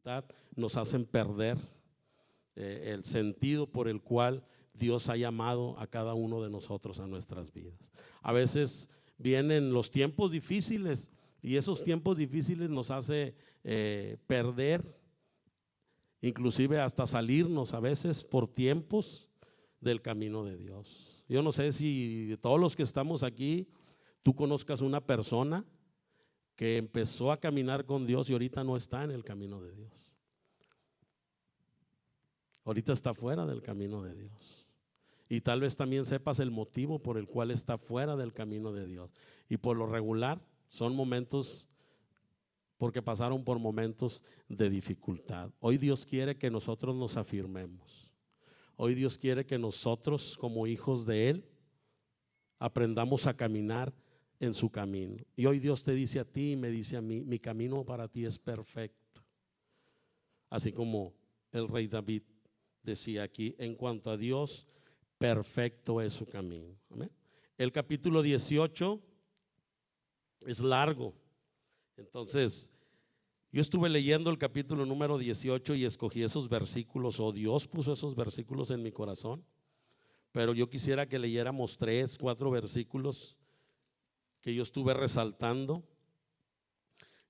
dificultad nos hacen perder el sentido por el cual Dios ha llamado a cada uno de nosotros a nuestras vidas. A veces vienen los tiempos difíciles y esos tiempos difíciles nos hace perder, inclusive hasta salirnos a veces por tiempos del camino de Dios. Yo no sé si de todos los que estamos aquí, tú conozcas una persona que empezó a caminar con Dios y ahorita no está en el camino de Dios. Ahorita está fuera del camino de Dios. Y tal vez también sepas el motivo por el cual está fuera del camino de Dios. Y por lo regular son momentos, porque pasaron por momentos de dificultad. Hoy Dios quiere que nosotros nos afirmemos. Hoy Dios quiere que nosotros como hijos de Él aprendamos a caminar en su camino. Y hoy Dios te dice a ti y me dice a mí, mi camino para ti es perfecto. Así como el rey David decía aquí, en cuanto a Dios, perfecto es su camino. Amén. El capítulo 18 es largo. Entonces, yo estuve leyendo el capítulo número 18 y escogí esos versículos, o Dios puso esos versículos en mi corazón. Pero yo quisiera que leyéramos 3, 4 versículos que yo estuve resaltando,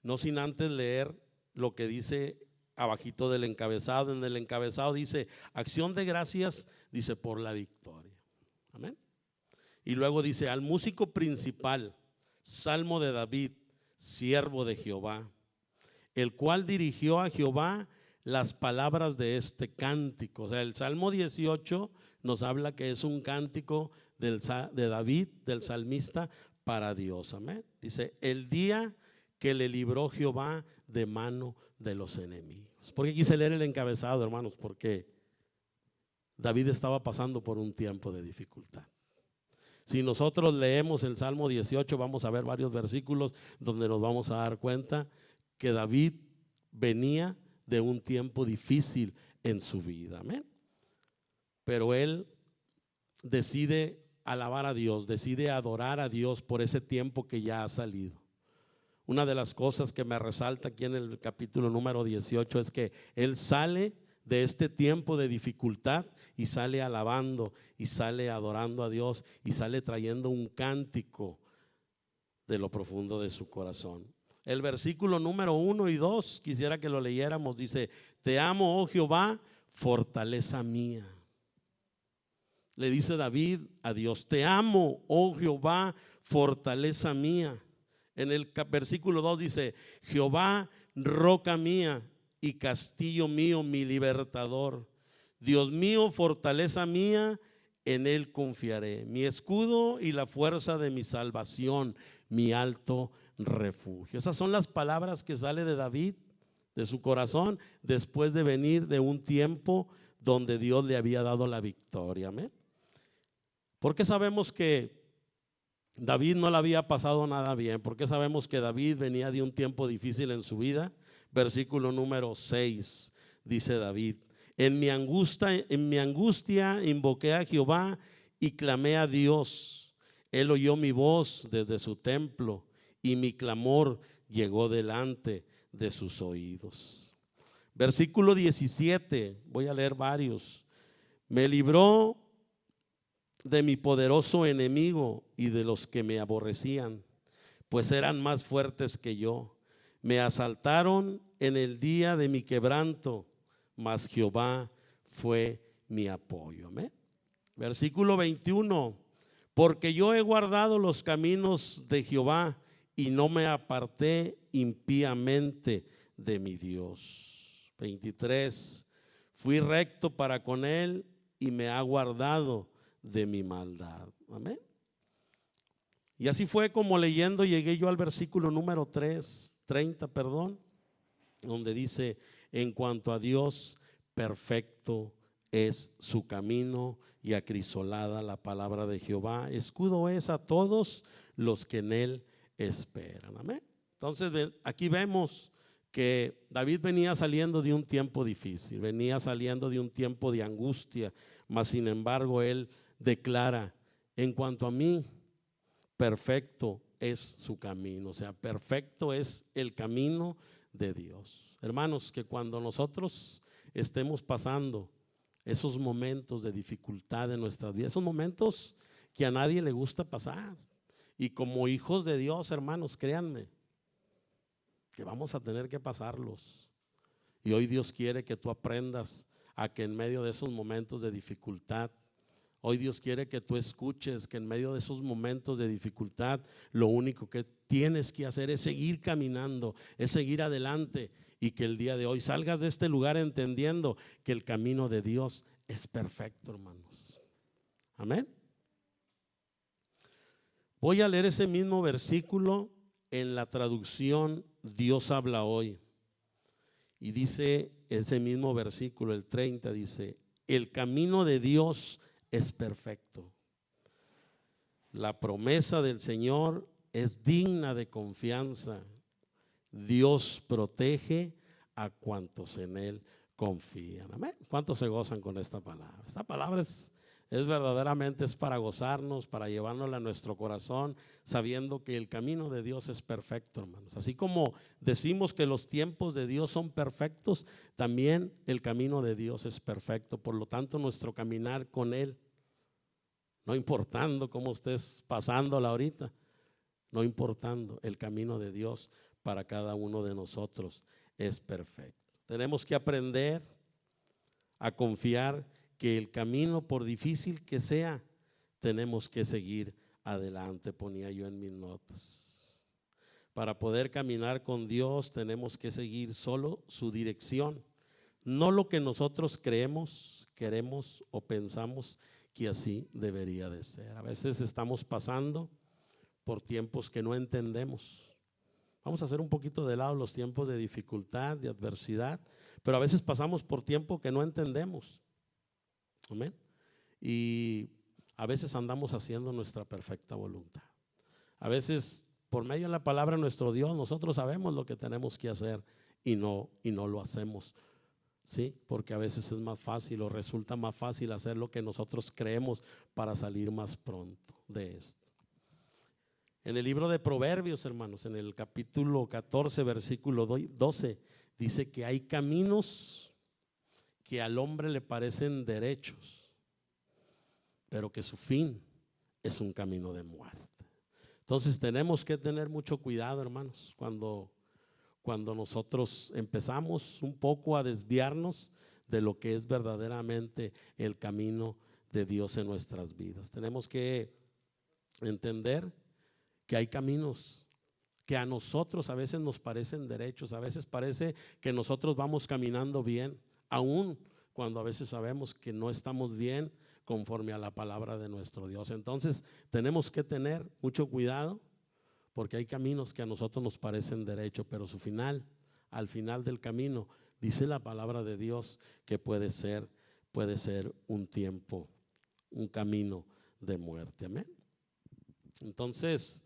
no sin antes leer lo que dice abajito del encabezado. En el encabezado dice, acción de gracias, dice, por la victoria. Amén. Y luego dice, al músico principal, salmo de David, siervo de Jehová, el cual dirigió a Jehová las palabras de este cántico. O sea, el Salmo 18 nos habla que es un cántico de David, del salmista, para Dios. Amén. Dice, el día que le libró Jehová de mano de los enemigos. ¿Por qué quise leer el encabezado, hermanos? Porque David estaba pasando por un tiempo de dificultad. Si nosotros leemos el Salmo 18, vamos a ver varios versículos donde nos vamos a dar cuenta que David venía de un tiempo difícil en su vida. Amén. Pero él decide alabar a Dios, decide adorar a Dios por ese tiempo que ya ha salido. Una de las cosas que me resalta aquí en el capítulo número 18 es que él sale de este tiempo de dificultad y sale alabando y sale adorando a Dios y sale trayendo un cántico de lo profundo de su corazón. El versículo número 1 y 2 quisiera que lo leyéramos. Dice, te amo, oh Jehová, fortaleza mía. Le dice David a Dios, te amo, oh Jehová, fortaleza mía. En el versículo 2 dice, Jehová, roca mía y castillo mío, mi libertador. Dios mío, fortaleza mía, en él confiaré. Mi escudo y la fuerza de mi salvación, mi alto refugio. Esas son las palabras que sale de David, de su corazón, después de venir de un tiempo donde Dios le había dado la victoria. Amén. ¿Por qué sabemos que David no le había pasado nada bien? ¿Por qué sabemos que David venía de un tiempo difícil en su vida? Versículo número 6 dice David, en mi angustia invoqué a Jehová y clamé a Dios. Él oyó mi voz desde su templo y mi clamor llegó delante de sus oídos. Versículo 17, voy a leer varios. Me libró de mi poderoso enemigo y de los que me aborrecían, pues eran más fuertes que yo. Me asaltaron en el día de mi quebranto, mas Jehová fue mi apoyo. ¿Amén? Versículo 21, porque yo he guardado los caminos de Jehová y no me aparté impíamente de mi Dios. 23, fui recto para con él y me ha guardado de mi maldad. Amén. Y así fue como leyendo llegué yo al versículo número 30, donde dice, en cuanto a Dios, perfecto es su camino y acrisolada la palabra de Jehová. Escudo es a todos los que en él esperan. Amén. Entonces aquí vemos que David venía saliendo de un tiempo difícil, venía saliendo de un tiempo de angustia, mas sin embargo él declara, en cuanto a mí, perfecto es su camino. O sea, perfecto es el camino de Dios. Hermanos, que cuando nosotros estemos pasando esos momentos de dificultad en nuestras vidas, esos momentos que a nadie le gusta pasar, y como hijos de Dios, hermanos, créanme que vamos a tener que pasarlos. Y hoy Dios quiere que tú aprendas a que en medio de esos momentos de dificultad, hoy Dios quiere que tú escuches que en medio de esos momentos de dificultad, lo único que tienes que hacer es seguir caminando, es seguir adelante, y que el día de hoy salgas de este lugar entendiendo que el camino de Dios es perfecto, hermanos. Amén. Voy a leer ese mismo versículo en la traducción Dios habla hoy. Y dice ese mismo versículo, el 30, dice: el camino de Dios es perfecto. La promesa del Señor es digna de confianza. Dios protege a cuantos en Él confían. Amén. ¿Cuántos se gozan con esta palabra? Esta palabra es verdaderamente para gozarnos, para llevárnosla a nuestro corazón, sabiendo que el camino de Dios es perfecto, hermanos. Así como decimos que los tiempos de Dios son perfectos, también el camino de Dios es perfecto. Por lo tanto, nuestro caminar con Él, no importando cómo estés pasándola ahorita, no importando, el camino de Dios para cada uno de nosotros es perfecto. Tenemos que aprender a confiar que el camino, por difícil que sea, tenemos que seguir adelante, ponía yo en mis notas. Para poder caminar con Dios tenemos que seguir solo su dirección, no lo que nosotros creemos, queremos o pensamos que así debería de ser. A veces estamos pasando por tiempos que no entendemos. Vamos a hacer un poquito de lado los tiempos de dificultad, de adversidad, pero a veces pasamos por tiempo que no entendemos. Amén. Y a veces andamos haciendo nuestra perfecta voluntad. A veces por medio de la palabra de nuestro Dios nosotros sabemos lo que tenemos que hacer y no lo hacemos. Sí, porque a veces es más fácil o resulta más fácil hacer lo que nosotros creemos para salir más pronto de esto. En el libro de Proverbios, hermanos, en el capítulo 14, versículo 12, dice que hay caminos que al hombre le parecen derechos, pero que su fin es un camino de muerte. Entonces tenemos que tener mucho cuidado, hermanos, cuando nosotros empezamos un poco a desviarnos de lo que es verdaderamente el camino de Dios en nuestras vidas. Tenemos que entender que hay caminos que a nosotros a veces nos parecen derechos, a veces parece que nosotros vamos caminando bien, aún cuando a veces sabemos que no estamos bien conforme a la palabra de nuestro Dios. Entonces tenemos que tener mucho cuidado, porque hay caminos que a nosotros nos parecen derechos, pero su final, al final del camino, dice la palabra de Dios que puede ser un tiempo, un camino de muerte. Amén. Entonces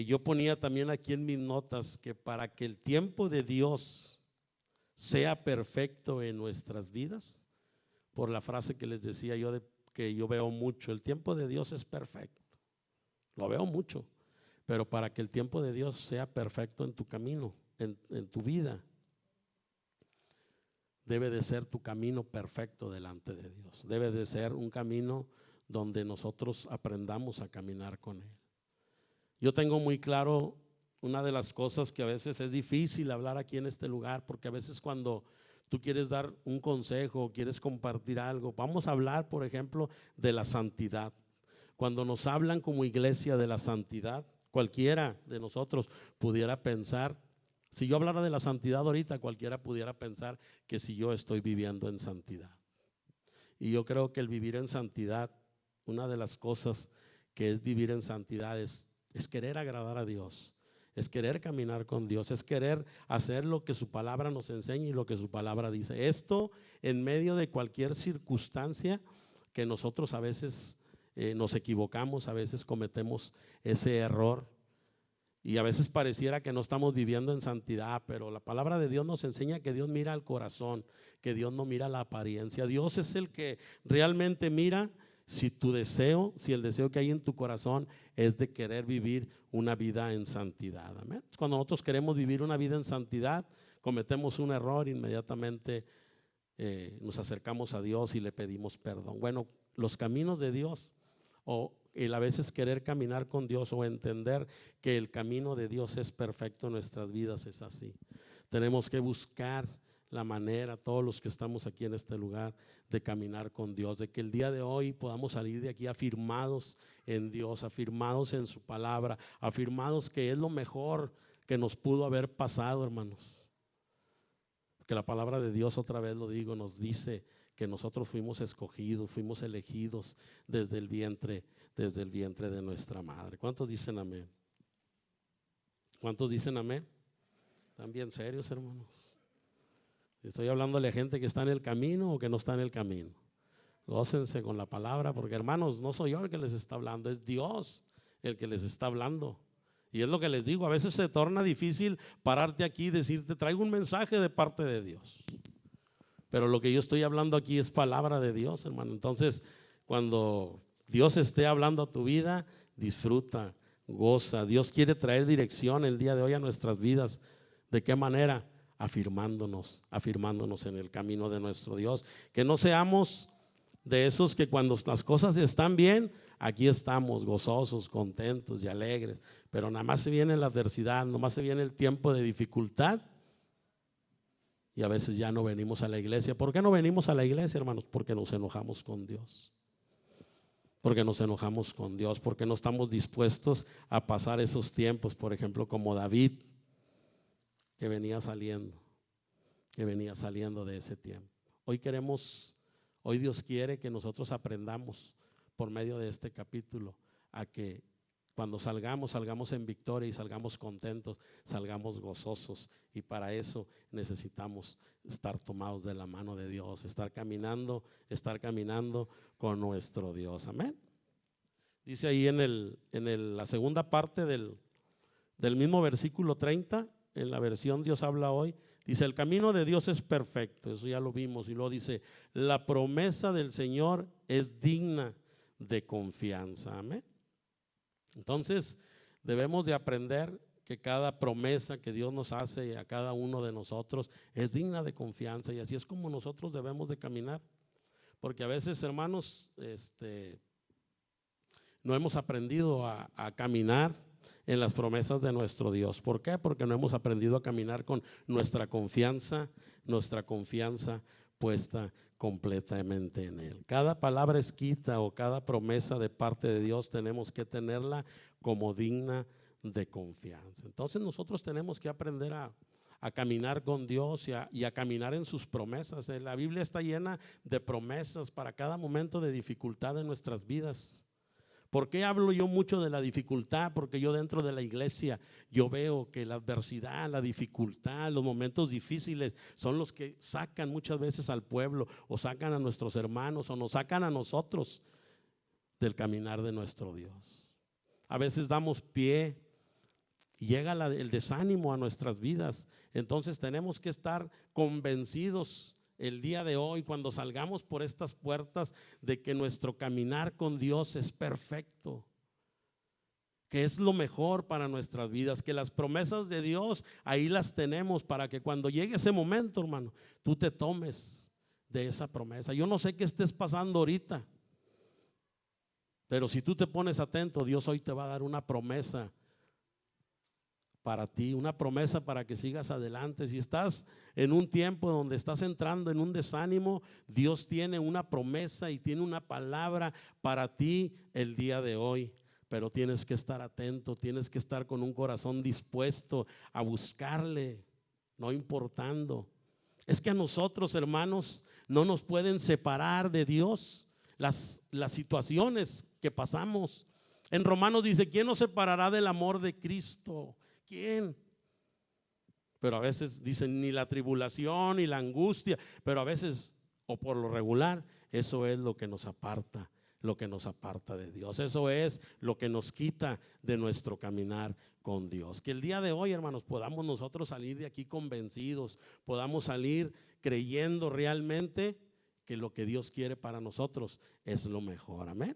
yo ponía también aquí en mis notas que para que el tiempo de Dios sea perfecto en nuestras vidas, por la frase que les decía yo que yo veo mucho, el tiempo de Dios es perfecto, lo veo mucho, pero para que el tiempo de Dios sea perfecto en tu camino, en tu vida, debe de ser tu camino perfecto delante de Dios, debe de ser un camino donde nosotros aprendamos a caminar con Él. Yo tengo muy claro una de las cosas que a veces es difícil hablar aquí en este lugar, porque a veces cuando tú quieres dar un consejo, quieres compartir algo, vamos a hablar, por ejemplo, de la santidad. Cuando nos hablan como iglesia de la santidad, cualquiera de nosotros pudiera pensar, si yo hablara de la santidad ahorita, cualquiera pudiera pensar que si yo estoy viviendo en santidad. Y yo creo que el vivir en santidad, una de las cosas que es vivir en santidad es querer agradar a Dios, es querer caminar con Dios, es querer hacer lo que su palabra nos enseña y lo que su palabra dice. Esto en medio de cualquier circunstancia que nosotros a veces nos equivocamos, a veces cometemos ese error y a veces pareciera que no estamos viviendo en santidad, pero la palabra de Dios nos enseña que Dios mira al corazón, que Dios no mira la apariencia. Dios es el que realmente mira si el deseo que hay en tu corazón es de querer vivir una vida en santidad. Amén. Cuando nosotros queremos vivir una vida en santidad, cometemos un error, inmediatamente nos acercamos a Dios y le pedimos perdón. Bueno, los caminos de Dios, o el a veces querer caminar con Dios, o entender que el camino de Dios es perfecto en nuestras vidas, es así. Tenemos que buscar la manera, todos los que estamos aquí en este lugar, de caminar con Dios, de que el día de hoy podamos salir de aquí afirmados en Dios, afirmados en su palabra, afirmados que es lo mejor que nos pudo haber pasado, hermanos. Que la palabra de Dios, otra vez lo digo, nos dice que nosotros fuimos escogidos, fuimos elegidos desde el vientre de nuestra madre. ¿Cuántos dicen amén? ¿Cuántos dicen amén? ¿Están bien serios, hermanos? Estoy hablándole a gente que está en el camino o que no está en el camino. Gócense con la palabra, porque hermanos, no soy yo el que les está hablando, es Dios el que les está hablando. Y es lo que les digo, a veces se torna difícil pararte aquí y decirte, traigo un mensaje de parte de Dios. Pero lo que yo estoy hablando aquí es palabra de Dios, hermano. Entonces, cuando Dios esté hablando a tu vida, disfruta, goza. Dios quiere traer dirección el día de hoy a nuestras vidas. ¿De qué manera? Afirmándonos en el camino de nuestro Dios. Que no seamos de esos que cuando las cosas están bien, aquí estamos gozosos, contentos y alegres, pero nada más se viene la adversidad, nada más se viene el tiempo de dificultad y a veces ya no venimos a la iglesia. ¿Por qué no venimos a la iglesia, hermanos? Porque nos enojamos con Dios. Porque nos enojamos con Dios, porque no estamos dispuestos a pasar esos tiempos, por ejemplo, como David, que venía saliendo de ese tiempo. Hoy Dios quiere que nosotros aprendamos por medio de este capítulo a que cuando salgamos en victoria y salgamos contentos, salgamos gozosos, y para eso necesitamos estar tomados de la mano de Dios, estar caminando con nuestro Dios. Amén. Dice ahí en la segunda parte del mismo versículo 30, en la versión Dios habla hoy, dice: el camino de Dios es perfecto. Eso ya lo vimos. Y luego dice: la promesa del Señor es digna de confianza. Amén. Entonces debemos de aprender que cada promesa que Dios nos hace a cada uno de nosotros es digna de confianza, y así es como nosotros debemos de caminar. Porque a veces, hermanos, no hemos aprendido a caminar en las promesas de nuestro Dios. ¿Por qué? Porque no hemos aprendido a caminar con nuestra confianza puesta completamente en Él. Cada palabra escrita o cada promesa de parte de Dios tenemos que tenerla como digna de confianza. Entonces nosotros tenemos que aprender a caminar con Dios y a caminar en sus promesas. La Biblia está llena de promesas para cada momento de dificultad en nuestras vidas. ¿Por qué hablo yo mucho de la dificultad? Porque yo dentro de la iglesia yo veo que la adversidad, la dificultad, los momentos difíciles son los que sacan muchas veces al pueblo, o sacan a nuestros hermanos, o nos sacan a nosotros del caminar de nuestro Dios. A veces damos pie y llega el desánimo a nuestras vidas. Entonces tenemos que estar convencidos el día de hoy, cuando salgamos por estas puertas, de que nuestro caminar con Dios es perfecto, que es lo mejor para nuestras vidas, que las promesas de Dios ahí las tenemos para que cuando llegue ese momento, hermano, tú te tomes de esa promesa. Yo no sé qué estés pasando ahorita, pero si tú te pones atento, Dios hoy te va a dar una promesa para ti, una promesa para que sigas adelante. Si estás en un tiempo donde estás entrando en un desánimo, Dios tiene una promesa y tiene una palabra para ti el día de hoy. Pero tienes que estar atento, tienes que estar con un corazón dispuesto a buscarle, no importando. Es que a nosotros, hermanos, no nos pueden separar de Dios las situaciones que pasamos. En Romanos dice: ¿quién nos separará del amor de Cristo? ¿Quién? Pero a veces dicen ni la tribulación ni la angustia, pero a veces, o por lo regular, eso es lo que nos aparta de Dios. Eso es lo que nos quita de nuestro caminar con Dios. Que el día de hoy, hermanos, podamos nosotros salir de aquí convencidos, podamos salir creyendo realmente que lo que Dios quiere para nosotros es lo mejor. Amén.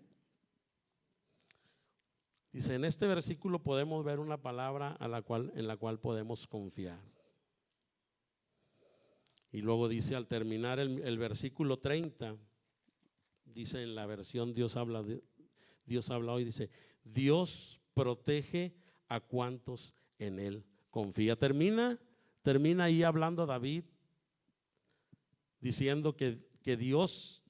Dice, en este versículo podemos ver una palabra en la cual podemos confiar. Y luego dice, al terminar el versículo 30, dice en la versión Dios habla hoy, dice, Dios protege a cuantos en Él confía. Termina ahí hablando David, diciendo que Dios,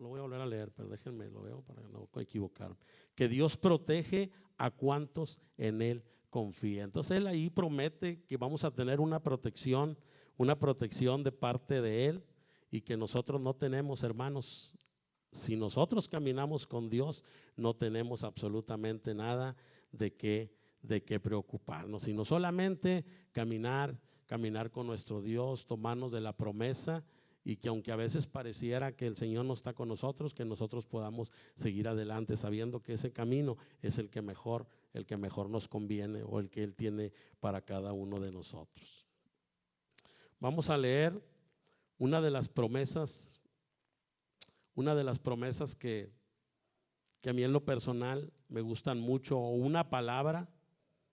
lo voy a volver a leer, pero déjenme, lo veo para no equivocarme, que Dios protege a cuantos en Él confía. Entonces Él ahí promete que vamos a tener una protección de parte de Él, y que nosotros no tenemos, hermanos, si nosotros caminamos con Dios, no tenemos absolutamente nada de qué preocuparnos, sino solamente caminar con nuestro Dios, tomarnos de la promesa, y que aunque a veces pareciera que el Señor no está con nosotros, que nosotros podamos seguir adelante sabiendo que ese camino es el que mejor nos conviene, o el que Él tiene para cada uno de nosotros. Vamos a leer una de las promesas que a mí en lo personal me gustan mucho, o una palabra.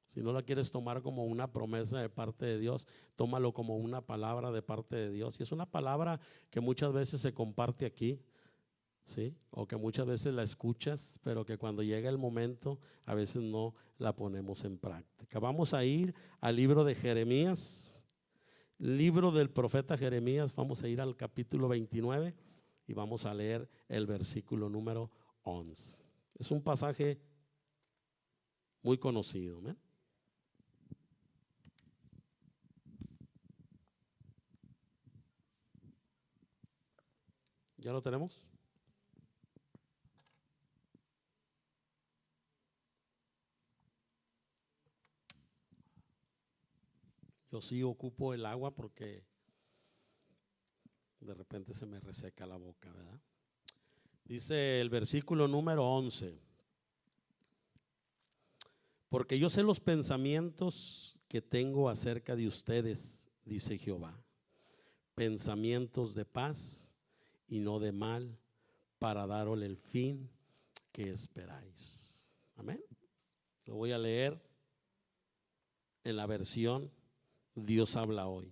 Si no la quieres tomar como una promesa de parte de Dios, tómalo como una palabra de parte de Dios. Y es una palabra que muchas veces se comparte aquí, ¿sí? O que muchas veces la escuchas, pero que cuando llega el momento a veces no la ponemos en práctica. Vamos a ir al libro de Jeremías, libro del profeta Jeremías. Vamos a ir al capítulo 29 y vamos a leer el versículo número 11. Es un pasaje muy conocido, ¿eh? ¿Ya lo tenemos? Yo sí ocupo el agua porque de repente se me reseca la boca, ¿verdad? Dice el versículo número 11. Porque yo sé los pensamientos que tengo acerca de ustedes, dice Jehová, pensamientos de paz y no de mal, para daros el fin que esperáis. Amén. Lo voy a leer en la versión Dios habla hoy.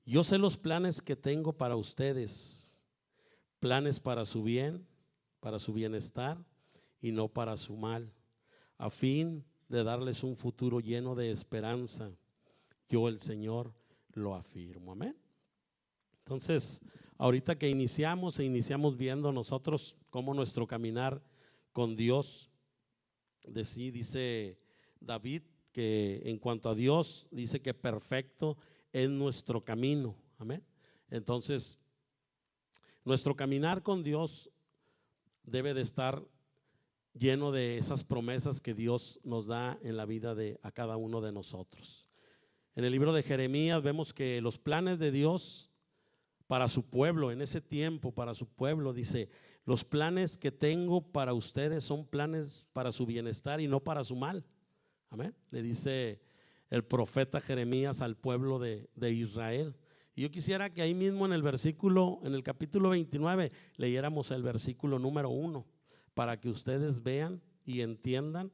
Yo sé los planes que tengo para ustedes, planes para su bien, para su bienestar y no para su mal, a fin de darles un futuro lleno de esperanza. Yo, el Señor, lo afirmo. Amén. Entonces, ahorita que iniciamos viendo nosotros cómo nuestro caminar con Dios, dice David que en cuanto a Dios, dice que perfecto es nuestro camino. Amén. Entonces, nuestro caminar con Dios debe de estar lleno de esas promesas que Dios nos da en la vida de a cada uno de nosotros. En el libro de Jeremías vemos que los planes de Dios para su pueblo, en ese tiempo, para su pueblo, dice, los planes que tengo para ustedes son planes para su bienestar y no para su mal. Amén. Le dice el profeta Jeremías al pueblo de Israel. Y yo quisiera que ahí mismo en el capítulo 29, leyéramos el versículo número 1, para que ustedes vean y entiendan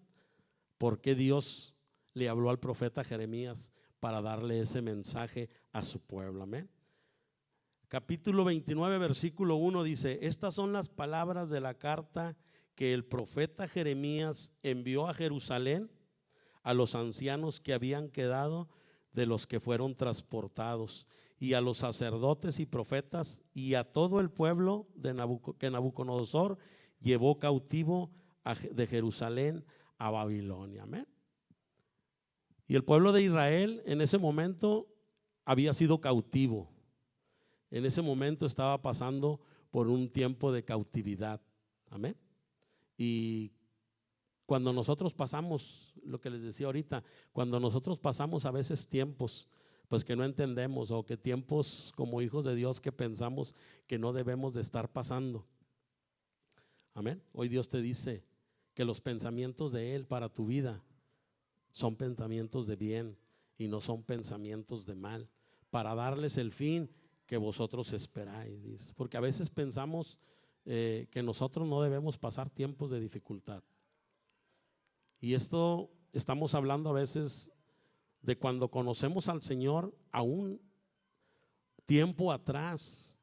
por qué Dios le habló al profeta Jeremías para darle ese mensaje a su pueblo. Amén. Capítulo 29, versículo 1 dice, estas son las palabras de la carta que el profeta Jeremías envió a Jerusalén a los ancianos que habían quedado de los que fueron transportados, y a los sacerdotes y profetas, y a todo el pueblo que Nabucodonosor llevó cautivo de Jerusalén a Babilonia. Amén. Y el pueblo de Israel en ese momento había sido cautivo. En ese momento estaba pasando por un tiempo de cautividad. Amén. Y cuando nosotros pasamos, lo que les decía ahorita, cuando nosotros pasamos a veces tiempos pues que no entendemos, o que tiempos como hijos de Dios que pensamos que no debemos de estar pasando. Amén. Hoy Dios te dice que los pensamientos de Él para tu vida son pensamientos de bien y no son pensamientos de mal, para darles el fin que vosotros esperáis, dice. Porque a veces pensamos que nosotros no debemos pasar tiempos de dificultad. Y esto estamos hablando a veces de cuando conocemos al Señor a un tiempo atrás,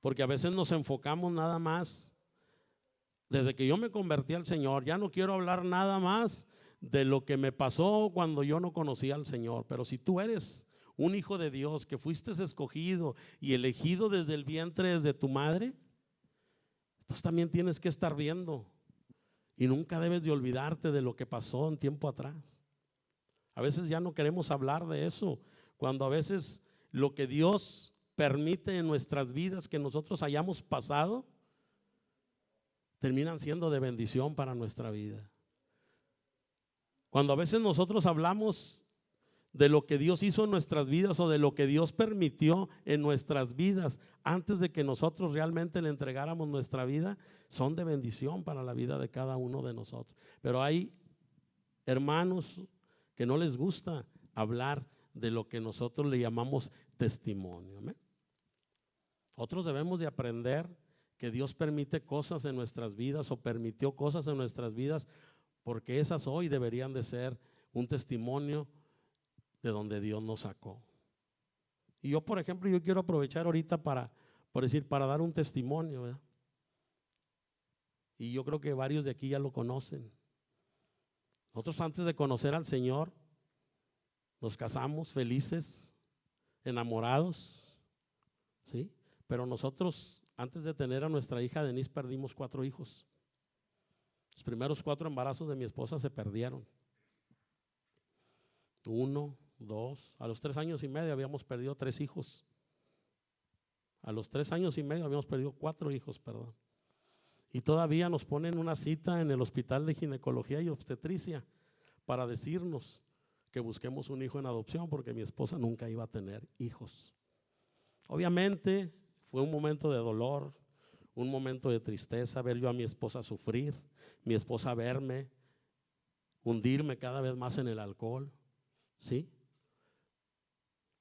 porque a veces nos enfocamos nada más. Desde que yo me convertí al Señor, ya no quiero hablar nada más de lo que me pasó cuando yo no conocía al Señor. Pero si tú eres un hijo de Dios, que fuiste escogido y elegido desde el vientre de tu madre, entonces también tienes que estar viendo y nunca debes de olvidarte de lo que pasó en tiempo atrás. A veces ya no queremos hablar de eso, cuando a veces lo que Dios permite en nuestras vidas que nosotros hayamos pasado terminan siendo de bendición para nuestra vida. Cuando a veces nosotros hablamos de lo que Dios hizo en nuestras vidas o de lo que Dios permitió en nuestras vidas antes de que nosotros realmente le entregáramos nuestra vida, son de bendición para la vida de cada uno de nosotros. Pero hay hermanos que no les gusta hablar de lo que nosotros le llamamos testimonio. ¿Amén? Otros debemos de aprender que Dios permite cosas en nuestras vidas o permitió cosas en nuestras vidas porque esas hoy deberían de ser un testimonio de donde Dios nos sacó. Y yo, por ejemplo, yo quiero aprovechar ahorita para dar un testimonio, ¿verdad? Y yo creo que varios de aquí ya lo conocen. Nosotros antes de conocer al Señor nos casamos felices, enamorados, ¿sí? Pero nosotros antes de tener a nuestra hija Denise perdimos 4 hijos. Los primeros 4 embarazos de mi esposa se perdieron. 1, 2, a los 3 años y medio habíamos perdido 3 hijos. A los 3 años y medio habíamos perdido 4 hijos, perdón. Y todavía nos ponen una cita en el Hospital de Ginecología y Obstetricia para decirnos que busquemos un hijo en adopción porque mi esposa nunca iba a tener hijos. Obviamente fue un momento de dolor, un momento de tristeza, ver yo a mi esposa sufrir, mi esposa verme, hundirme cada vez más en el alcohol, ¿sí?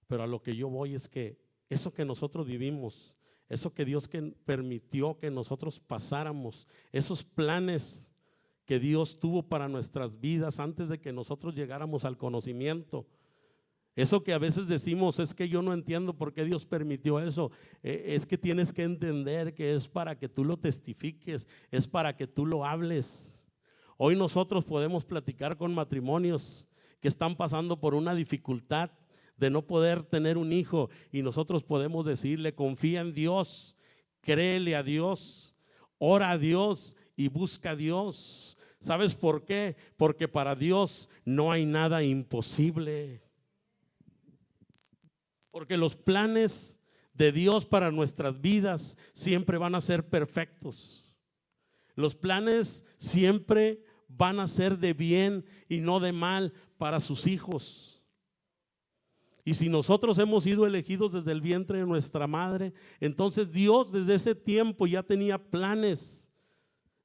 Pero a lo que yo voy es que eso que nosotros vivimos, eso que Dios permitió que nosotros pasáramos, esos planes que Dios tuvo para nuestras vidas antes de que nosotros llegáramos al conocimiento, eso que a veces decimos es que yo no entiendo por qué Dios permitió eso, es que tienes que entender que es para que tú lo testifiques, es para que tú lo hables. Hoy nosotros podemos platicar con matrimonios que están pasando por una dificultad de no poder tener un hijo y nosotros podemos decirle: confía en Dios, créele a Dios, ora a Dios y busca a Dios. ¿Sabes por qué? Porque para Dios no hay nada imposible. Porque los planes de Dios para nuestras vidas siempre van a ser perfectos. Los planes siempre van a ser de bien y no de mal para sus hijos. Y si nosotros hemos sido elegidos desde el vientre de nuestra madre, entonces Dios desde ese tiempo ya tenía planes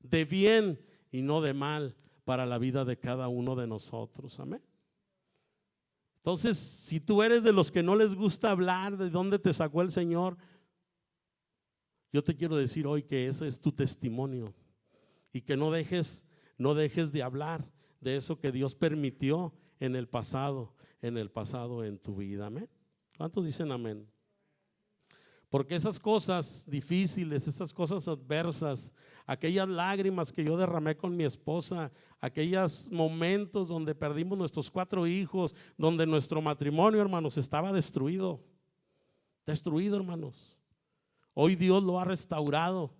de bien y no de mal para la vida de cada uno de nosotros. Amén. Entonces, si tú eres de los que no les gusta hablar de dónde te sacó el Señor, yo te quiero decir hoy que ese es tu testimonio y que no dejes de hablar de eso que Dios permitió en el pasado en tu vida. Amén. ¿Cuántos dicen amén? Porque esas cosas difíciles, esas cosas adversas, aquellas lágrimas que yo derramé con mi esposa, aquellos momentos donde perdimos nuestros 4 hijos, donde nuestro matrimonio, hermanos, estaba destruido, hermanos. Hoy Dios lo ha restaurado.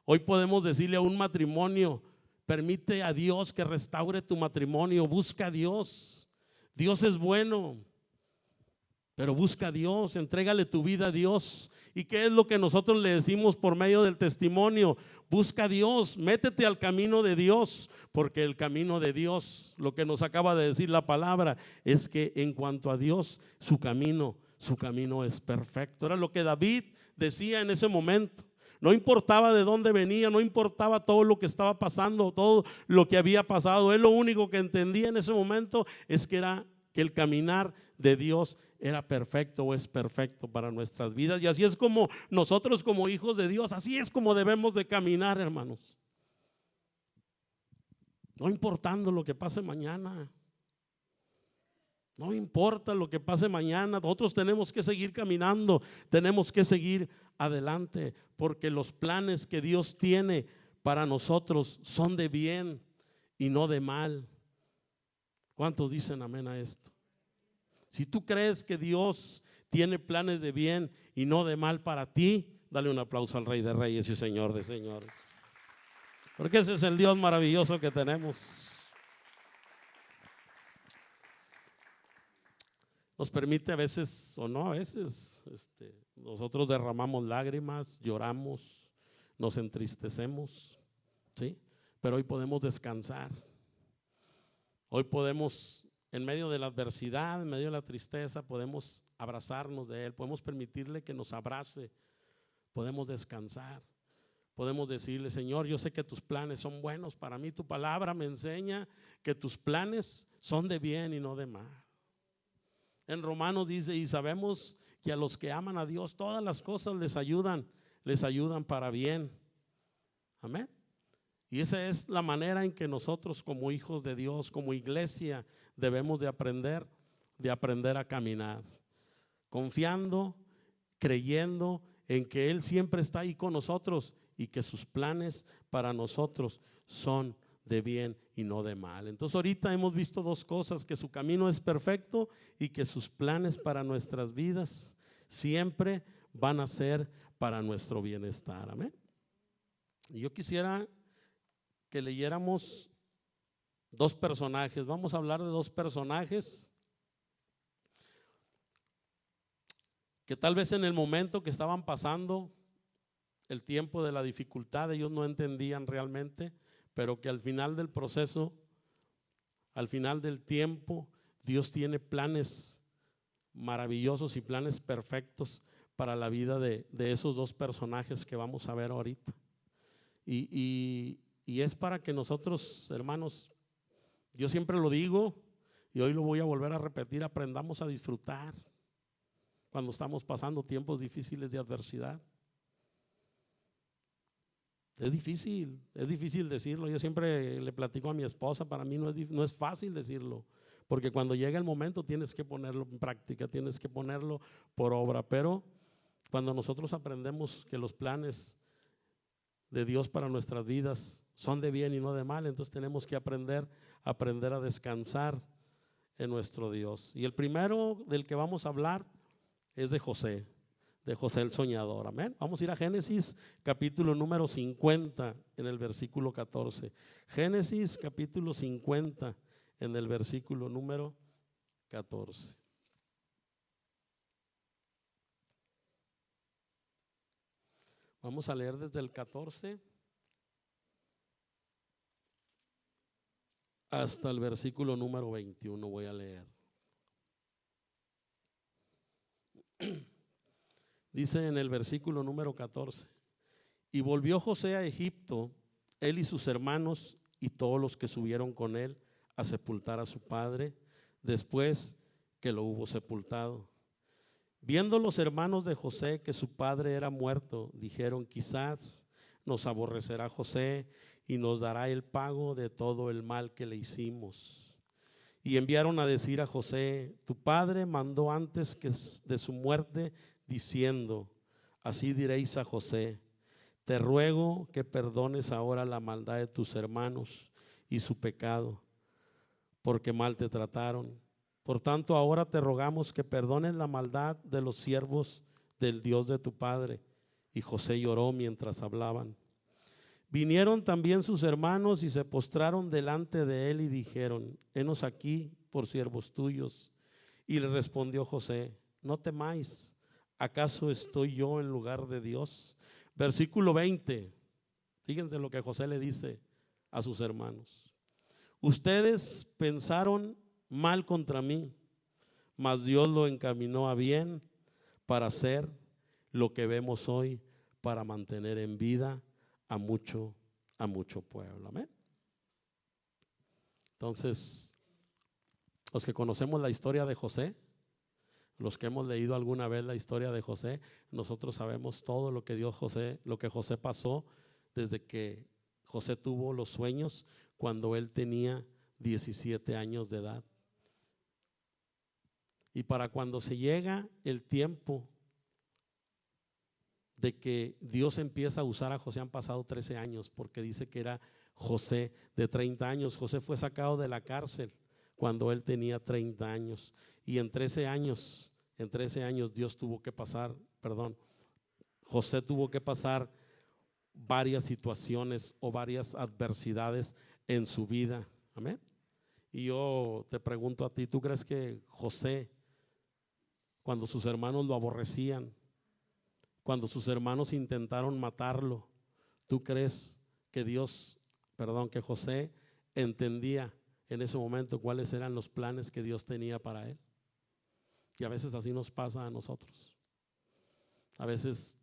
Hoy podemos decirle a un matrimonio: permite a Dios que restaure tu matrimonio, busca a Dios. Dios es bueno, pero busca a Dios, entrégale tu vida a Dios. ¿Y qué es lo que nosotros le decimos por medio del testimonio? Busca a Dios, métete al camino de Dios, porque el camino de Dios, lo que nos acaba de decir la palabra, es que en cuanto a Dios, su camino es perfecto. Era lo que David decía en ese momento. No importaba de dónde venía, no importaba todo lo que estaba pasando, todo lo que había pasado. Él lo único que entendía en ese momento es que el caminar de Dios era perfecto o es perfecto para nuestras vidas. Y así es como nosotros como hijos de Dios, así es como debemos de caminar, hermanos. No importando lo que pase mañana. No importa lo que pase mañana, nosotros tenemos que seguir caminando, tenemos que seguir adelante, porque los planes que Dios tiene para nosotros son de bien y no de mal. ¿Cuántos dicen amén a esto? Si tú crees que Dios tiene planes de bien y no de mal para ti, dale un aplauso al Rey de Reyes y Señor de Señores, porque ese es el Dios maravilloso que tenemos. Nos permite a veces, o no a veces, nosotros derramamos lágrimas, lloramos, nos entristecemos, ¿sí? Pero hoy podemos descansar. Hoy podemos, en medio de la adversidad, en medio de la tristeza, podemos abrazarnos de Él, podemos permitirle que nos abrace, podemos descansar. Podemos decirle: Señor, yo sé que tus planes son buenos para mí, tu palabra me enseña que tus planes son de bien y no de mal. En Romanos dice: y sabemos que a los que aman a Dios todas las cosas les ayudan para bien. Amén. Y esa es la manera en que nosotros como hijos de Dios, como iglesia, debemos de aprender a caminar, confiando, creyendo en que Él siempre está ahí con nosotros y que sus planes para nosotros son de bien y no de mal. Entonces ahorita hemos visto dos cosas: que su camino es perfecto y que sus planes para nuestras vidas siempre van a ser para nuestro bienestar. Amén. Y yo quisiera que leyéramos dos personajes. Vamos a hablar de dos personajes que tal vez en el momento que estaban pasando el tiempo de la dificultad ellos no entendían realmente, pero que al final del proceso, al final del tiempo, Dios tiene planes maravillosos y planes perfectos para la vida de esos dos personajes que vamos a ver ahorita. Y es para que nosotros, hermanos, yo siempre lo digo y hoy lo voy a volver a repetir: aprendamos a disfrutar cuando estamos pasando tiempos difíciles de adversidad. Es difícil decirlo. Yo siempre le platico a mi esposa: para mí no es fácil decirlo, porque cuando llega el momento tienes que ponerlo en práctica, tienes que ponerlo por obra. Pero cuando nosotros aprendemos que los planes de Dios para nuestras vidas son de bien y no de mal, entonces tenemos que aprender a descansar en nuestro Dios. Y el primero del que vamos a hablar es de José el soñador. Amén. Vamos a ir a Génesis capítulo número 50 en el versículo 14. Génesis capítulo 50 en el versículo número 14. Vamos a leer desde el 14 hasta el versículo número 21. Voy a leer. Dice en el versículo número 14: y volvió José a Egipto, él y sus hermanos y todos los que subieron con él a sepultar a su padre, después que lo hubo sepultado. Viendo los hermanos de José que su padre era muerto, dijeron: quizás nos aborrecerá José y nos dará el pago de todo el mal que le hicimos. Y enviaron a decir a José: tu padre mandó antes que de su muerte, diciendo: así diréis a José, te ruego que perdones ahora la maldad de tus hermanos y su pecado, porque mal te trataron. Por tanto, ahora te rogamos que perdones la maldad de los siervos del Dios de tu padre. Y José lloró mientras hablaban. Vinieron también sus hermanos y se postraron delante de él y dijeron: henos aquí por siervos tuyos. Y le respondió José: no temáis, ¿acaso estoy yo en lugar de Dios? Versículo 20. Fíjense lo que José le dice a sus hermanos: ustedes pensaron mal contra mí, mas Dios lo encaminó a bien para hacer lo que vemos hoy, para mantener en vida a mucho pueblo. Amén. Entonces, los que conocemos la historia de José, Los que hemos leído alguna vez la historia de José, nosotros sabemos todo lo que lo que José pasó desde que José tuvo los sueños cuando él tenía 17 años de edad. Y para cuando se llega el tiempo de que Dios empieza a usar a José, han pasado 13 años, porque dice que era José de 30 años. José fue sacado de la cárcel cuando él tenía 30 años. Y en 13 años José tuvo que pasar varias situaciones o varias adversidades en su vida. Amén. Y yo te pregunto a ti, ¿tú crees que José, cuando sus hermanos lo aborrecían, cuando sus hermanos intentaron matarlo, tú crees que que José entendía en ese momento cuáles eran los planes que Dios tenía para él? Y a veces así nos pasa a nosotros. A veces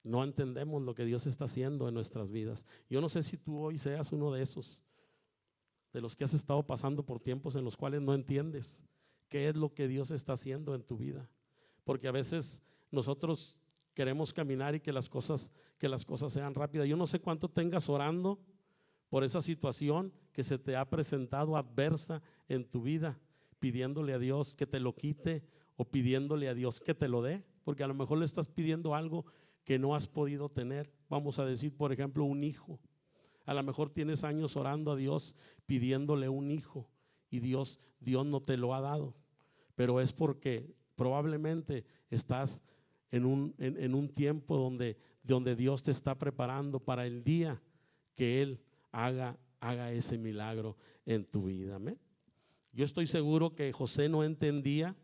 no entendemos lo que Dios está haciendo en nuestras vidas. Yo no sé si tú hoy seas uno de esos, de los que has estado pasando por tiempos en los cuales no entiendes qué es lo que Dios está haciendo en tu vida. Porque a veces nosotros queremos caminar y que las cosas sean rápidas. Yo no sé cuánto tengas orando por esa situación que se te ha presentado adversa en tu vida, pidiéndole a Dios que te lo quite o pidiéndole a Dios que te lo dé, porque a lo mejor le estás pidiendo algo que no has podido tener. Vamos a decir, por ejemplo, un hijo. A lo mejor tienes años orando a Dios pidiéndole un hijo y Dios no te lo ha dado, pero es porque probablemente estás en un tiempo donde Dios te está preparando para el día que Él haga ese milagro en tu vida. Amén. Yo estoy seguro que José no entendía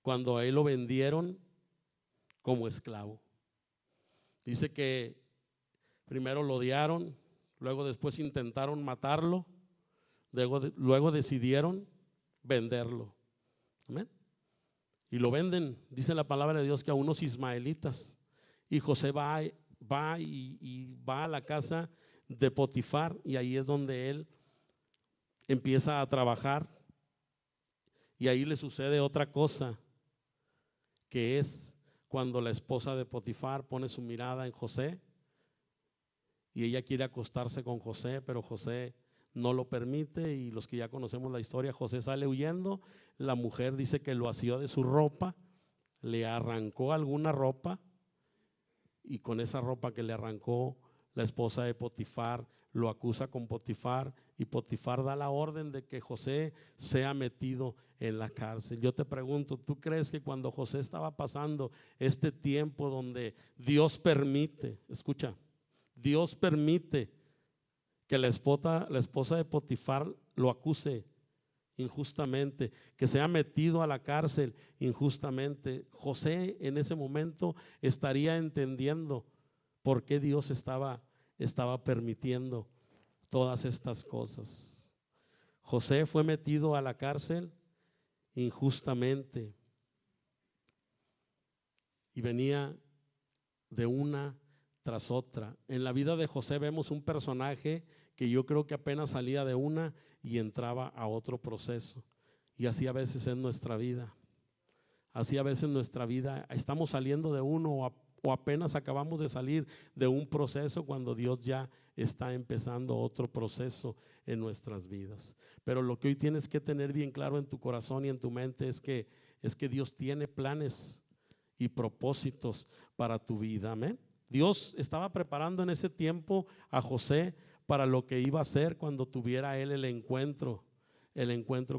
cuando a él lo vendieron como esclavo. Dice que primero lo odiaron, luego después intentaron matarlo, luego decidieron venderlo. Amén. Y lo venden, dice la palabra de Dios, que a unos ismaelitas. Y José va a la casa de Potifar, y ahí es donde él empieza a trabajar. Y ahí le sucede otra cosa, que es cuando la esposa de Potifar pone su mirada en José y ella quiere acostarse con José, pero José no lo permite. Y los que ya conocemos la historia, José sale huyendo. La mujer dice que lo asió de su ropa, le arrancó alguna ropa, y con esa ropa que le arrancó, la esposa de Potifar lo acusa con Potifar, y Potifar da la orden de que José sea metido en la cárcel. Yo te pregunto, ¿tú crees que cuando José estaba pasando este tiempo donde Dios permite, escucha, Dios permite que la esposa de Potifar lo acuse injustamente, que sea metido a la cárcel injustamente, José en ese momento estaría entendiendo por qué Dios estaba permitiendo todas estas cosas? José fue metido a la cárcel injustamente y venía de una tras otra. En la vida de José vemos un personaje que yo creo que apenas salía de una y entraba a otro proceso. Y así a veces es nuestra vida. Así a veces en nuestra vida estamos saliendo de uno o apenas acabamos de salir de un proceso cuando Dios ya está empezando otro proceso en nuestras vidas. Pero lo que hoy tienes que tener bien claro en tu corazón y en tu mente es que Dios tiene planes y propósitos para tu vida. Amén. Dios estaba preparando en ese tiempo a José para lo que iba a hacer cuando tuviera él el encuentro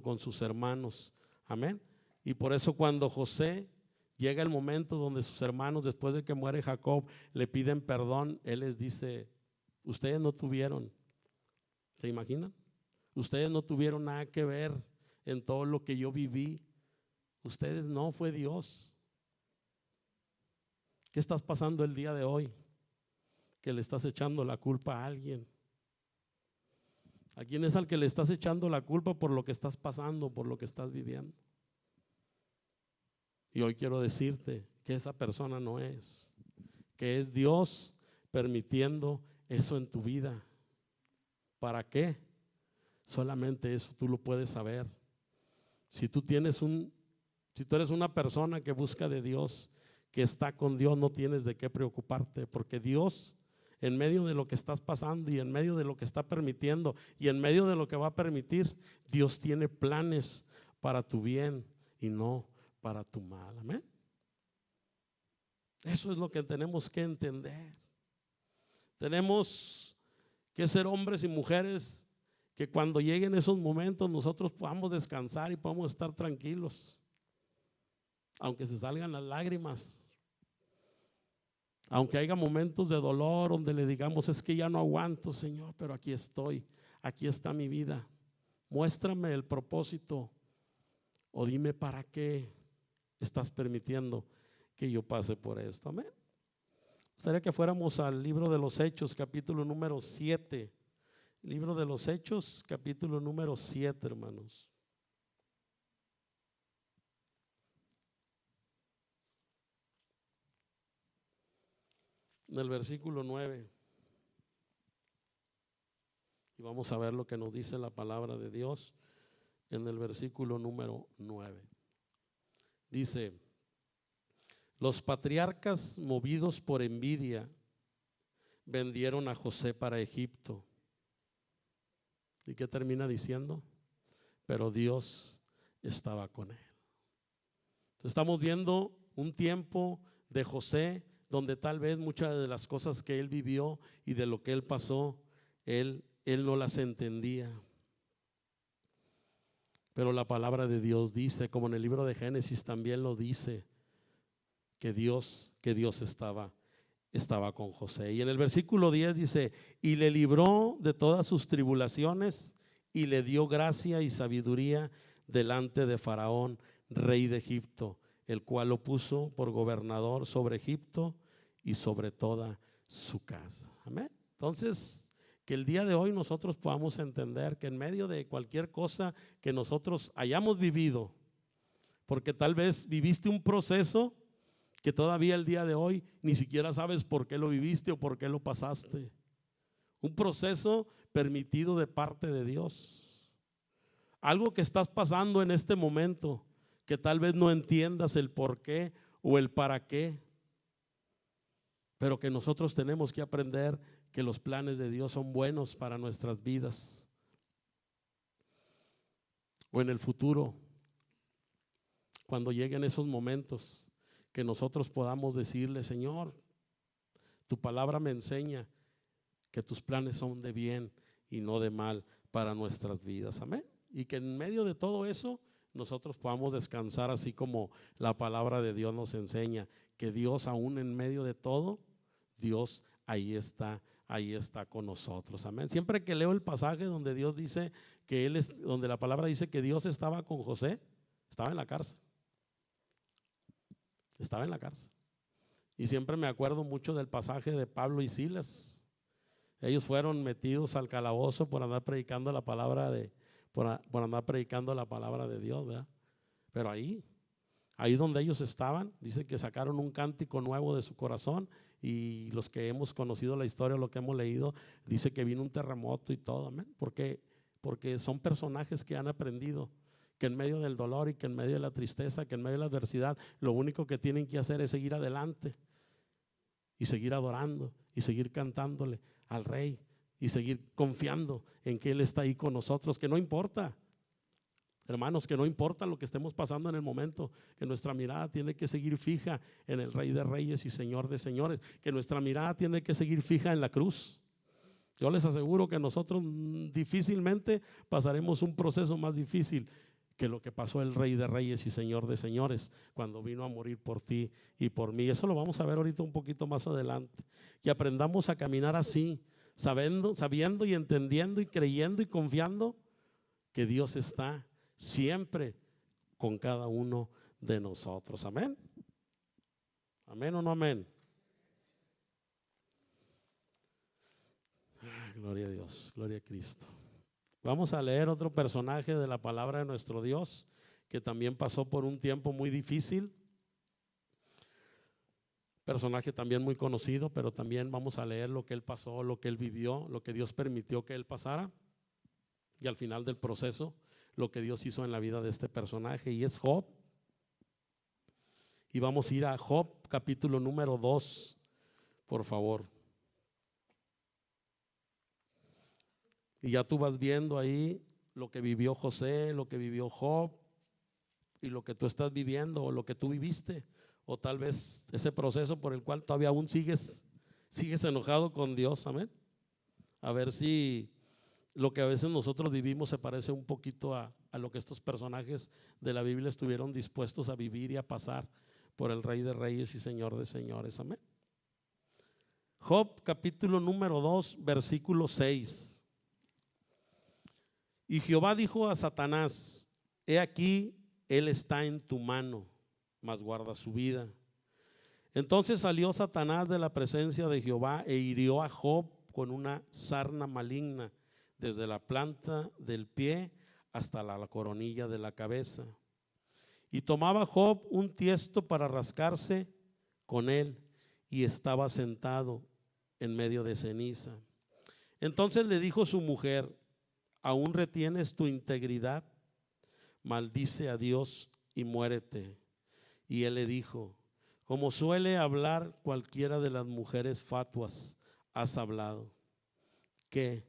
con sus hermanos. Amén. Y por eso cuando José llega el momento donde sus hermanos, después de que muere Jacob, le piden perdón, él les dice: ustedes no tuvieron, ¿se imaginan? Ustedes no tuvieron nada que ver en todo lo que yo viví. Ustedes no, fue Dios. ¿Qué estás pasando el día de hoy? Que le estás echando la culpa a alguien. ¿A quién es al que le estás echando la culpa por lo que estás pasando, por lo que estás viviendo? Y hoy quiero decirte que esa persona no es, que es Dios permitiendo eso en tu vida. ¿Para qué? Solamente eso tú lo puedes saber. Si tú tienes un Si tú eres una persona que busca de Dios, que está con Dios, no tienes de qué preocuparte, porque Dios, en medio de lo que estás pasando y en medio de lo que está permitiendo y en medio de lo que va a permitir, Dios tiene planes para tu bien y no para tu mal. Amén. Eso es lo que tenemos que entender. Tenemos que ser hombres y mujeres que cuando lleguen esos momentos nosotros podamos descansar y podamos estar tranquilos. Aunque se salgan las lágrimas, aunque haya momentos de dolor donde le digamos, es que ya no aguanto, Señor, pero aquí estoy, aquí está mi vida. Muéstrame el propósito o dime para qué estás permitiendo que yo pase por esto. Amén. Gustaría que fuéramos al libro de los Hechos, capítulo número 7. Libro de los Hechos, capítulo número 7, hermanos. En el versículo 9. Y vamos a ver lo que nos dice la palabra de Dios en el versículo número 9. Dice: los patriarcas, movidos por envidia, vendieron a José para Egipto. ¿Y qué termina diciendo? Pero Dios estaba con él. Entonces estamos viendo un tiempo de José donde tal vez muchas de las cosas que él vivió y de lo que él pasó, él no las entendía. Pero la palabra de Dios dice, como en el libro de Génesis también lo dice, que Dios estaba con José. Y en el versículo 10 dice: y le libró de todas sus tribulaciones y le dio gracia y sabiduría delante de Faraón, rey de Egipto, el cual lo puso por gobernador sobre Egipto y sobre toda su casa. Amén. Entonces, que el día de hoy nosotros podamos entender que en medio de cualquier cosa que nosotros hayamos vivido, porque tal vez viviste un proceso que todavía el día de hoy ni siquiera sabes por qué lo viviste o por qué lo pasaste. Un proceso permitido de parte de Dios. Algo que estás pasando en este momento, que tal vez no entiendas el por qué o el para qué, pero que nosotros tenemos que aprender que los planes de Dios son buenos para nuestras vidas. O en el futuro, cuando lleguen esos momentos, que nosotros podamos decirle: Señor, tu palabra me enseña que tus planes son de bien y no de mal para nuestras vidas. Amén. Y que en medio de todo eso nosotros podamos descansar, así como la palabra de Dios nos enseña, que Dios aún en medio de todo, Dios ahí está con nosotros. Amén. Siempre que leo el pasaje donde Dios dice que donde la palabra dice que Dios estaba con José, estaba en la cárcel. Estaba en la cárcel. Y siempre me acuerdo mucho del pasaje de Pablo y Silas. Ellos fueron metidos al calabozo por andar predicando la palabra por andar predicando la palabra de Dios, ¿verdad? Pero ahí donde ellos estaban, dice que sacaron un cántico nuevo de su corazón, y los que hemos conocido la historia, lo que hemos leído, dice que vino un terremoto y todo, amén. Porque son personajes que han aprendido que en medio del dolor y que en medio de la tristeza, que en medio de la adversidad, lo único que tienen que hacer es seguir adelante y seguir adorando y seguir cantándole al Rey y seguir confiando en que Él está ahí con nosotros, que no importa, hermanos, que no importa lo que estemos pasando en el momento, que nuestra mirada tiene que seguir fija en el Rey de Reyes y Señor de Señores, que nuestra mirada tiene que seguir fija en la cruz. Yo les aseguro que nosotros difícilmente pasaremos un proceso más difícil que lo que pasó el Rey de Reyes y Señor de Señores cuando vino a morir por ti y por mí. Eso lo vamos a ver ahorita un poquito más adelante. Y aprendamos a caminar así, sabiendo y entendiendo y creyendo y confiando que Dios está siempre con cada uno de nosotros. Amén. Amén o no amén. Gloria a Dios, gloria a Cristo. Vamos a leer otro personaje de la palabra de nuestro Dios que también pasó por un tiempo muy difícil. Personaje también muy conocido, pero también vamos a leer lo que él pasó, lo que él vivió, lo que Dios permitió que él pasara, y al final del proceso, lo que Dios hizo en la vida de este personaje, y es Job. Y vamos a ir a Job, capítulo número 2, por favor. Y ya tú vas viendo ahí lo que vivió José, lo que vivió Job y lo que tú estás viviendo o lo que tú viviste, o tal vez ese proceso por el cual todavía aún sigues enojado con Dios. Amén. A ver si lo que a veces nosotros vivimos se parece un poquito a lo que estos personajes de la Biblia estuvieron dispuestos a vivir y a pasar por el Rey de Reyes y Señor de Señores. Amén. Job capítulo número 2, versículo 6. Y Jehová dijo a Satanás: he aquí, él está en tu mano, mas guarda su vida. Entonces salió Satanás de la presencia de Jehová e hirió a Job con una sarna maligna, desde la planta del pie hasta la coronilla de la cabeza. Y tomaba Job un tiesto para rascarse con él, y estaba sentado en medio de ceniza. Entonces le dijo su mujer: ¿aún retienes tu integridad? Maldice a Dios y muérete. Y él le dijo: como suele hablar cualquiera de las mujeres fatuas, has hablado. ¿Qué?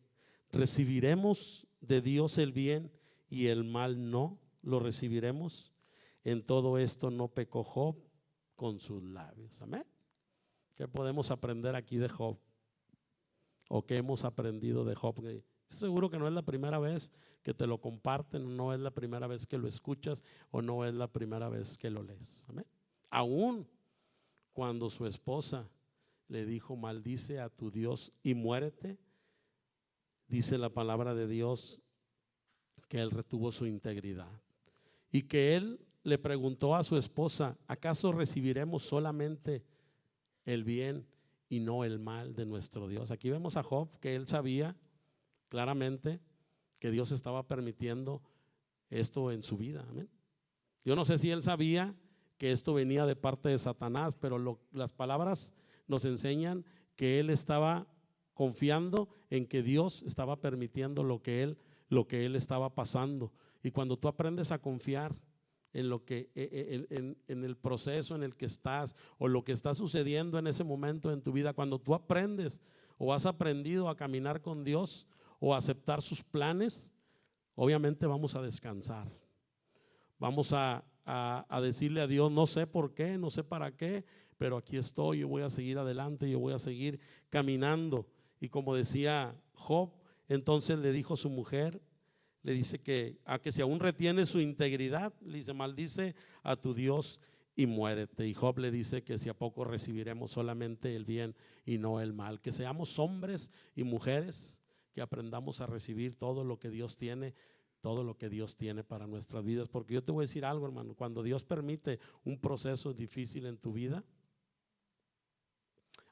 ¿Recibiremos de Dios el bien y el mal no lo recibiremos? En todo esto no pecó Job con sus labios. Amén. ¿Qué podemos aprender aquí de Job? ¿O qué hemos aprendido de Job? Seguro que no es la primera vez que te lo comparten, no es la primera vez que lo escuchas o no es la primera vez que lo lees. Amén. Aún cuando su esposa le dijo: maldice a tu Dios y muérete, dice la palabra de Dios que él retuvo su integridad y que él le preguntó a su esposa: ¿acaso recibiremos solamente el bien y no el mal de nuestro Dios? Aquí vemos a Job que él sabía claramente que Dios estaba permitiendo esto en su vida. Amén. Yo no sé si él sabía que esto venía de parte de Satanás, pero las palabras nos enseñan que él estaba confiando en que Dios estaba permitiendo lo que él estaba pasando. Y cuando tú aprendes a confiar en lo que en el proceso en el que estás o lo que está sucediendo en ese momento en tu vida, cuando tú aprendes o has aprendido a caminar con Dios o a aceptar sus planes, obviamente vamos a descansar. Vamos a decirle a Dios: no sé por qué, no sé para qué, pero aquí estoy, yo voy a seguir adelante, yo voy a seguir caminando. Y como decía Job, entonces le dijo su mujer, le dice que si aún retiene su integridad, le dice: maldice a tu Dios y muérete. Y Job le dice que si a poco recibiremos solamente el bien y no el mal. Que seamos hombres y mujeres que aprendamos a recibir todo lo que Dios tiene, todo lo que Dios tiene para nuestras vidas. Porque yo te voy a decir algo, hermano: cuando Dios permite un proceso difícil en tu vida,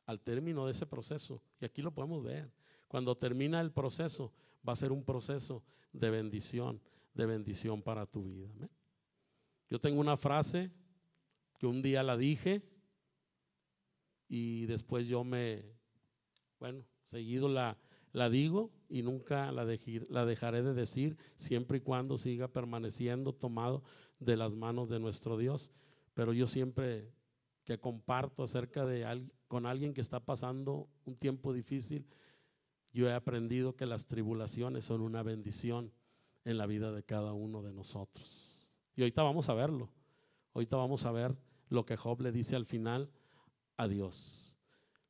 al término de ese proceso, y aquí lo podemos ver, cuando termina el proceso, va a ser un proceso de bendición para tu vida. ¿Amén? Yo tengo una frase que un día la dije y después seguido la digo y nunca la dejaré de decir, siempre y cuando siga permaneciendo tomado de las manos de nuestro Dios. Pero yo siempre que comparto acerca con alguien que está pasando un tiempo difícil, yo he aprendido que las tribulaciones son una bendición en la vida de cada uno de nosotros. Y ahorita vamos a verlo. Ahorita vamos a ver lo que Job le dice al final a Dios.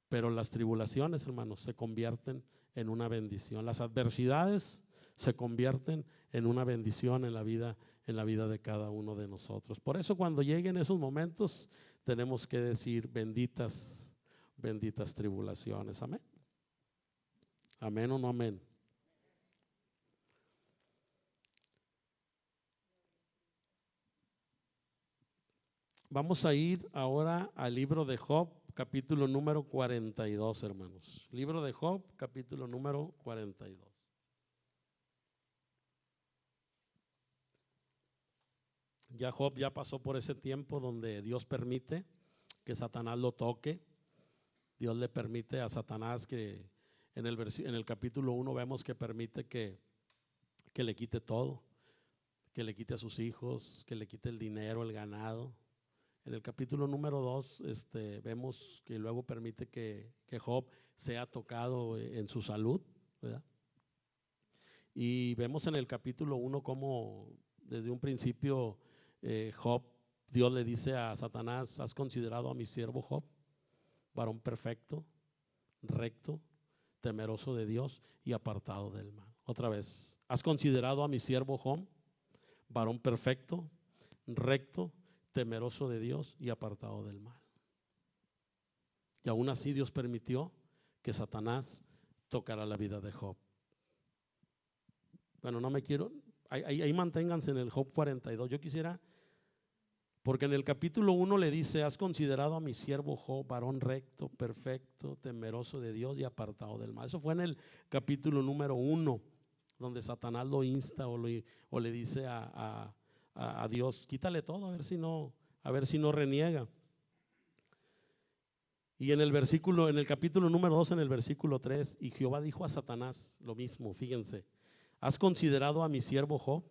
Pero las tribulaciones, hermanos, se convierten en una bendición. Las adversidades se convierten en una bendición en la vida de cada uno de nosotros. Por eso cuando lleguen esos momentos tenemos que decir: benditas tribulaciones. Amén. Amén o no amén. Vamos a ir ahora al libro de Job, capítulo número 42, hermanos. Libro de Job, capítulo número 42. Ya Job ya pasó por ese tiempo donde Dios permite que Satanás lo toque. Dios le permite a Satanás que en el capítulo 1 vemos que permite que le quite todo, que le quite a sus hijos, que le quite el dinero, el ganado, En el capítulo número 2 vemos que luego permite que Job sea tocado en su salud, ¿verdad? Y vemos en el capítulo 1 cómo desde un principio Job, Dios le dice a Satanás: ¿has considerado a mi siervo Job, varón perfecto, recto, temeroso de Dios y apartado del mal? Otra vez, ¿has considerado a mi siervo Job, varón perfecto, recto, temeroso de Dios y apartado del mal? Y aún así Dios permitió que Satanás tocara la vida de Job. Bueno, no me quiero, ahí manténganse en el Job 42. Yo quisiera, porque en el capítulo 1 le dice: has considerado a mi siervo Job, varón recto, perfecto, temeroso de Dios y apartado del mal. Eso fue en el capítulo número 1, donde Satanás lo insta o le dice a Dios: quítale todo, a ver si no reniega. Y en el capítulo número 2, en el versículo 3, y Jehová dijo a Satanás lo mismo, fíjense: ¿has considerado a mi siervo Job,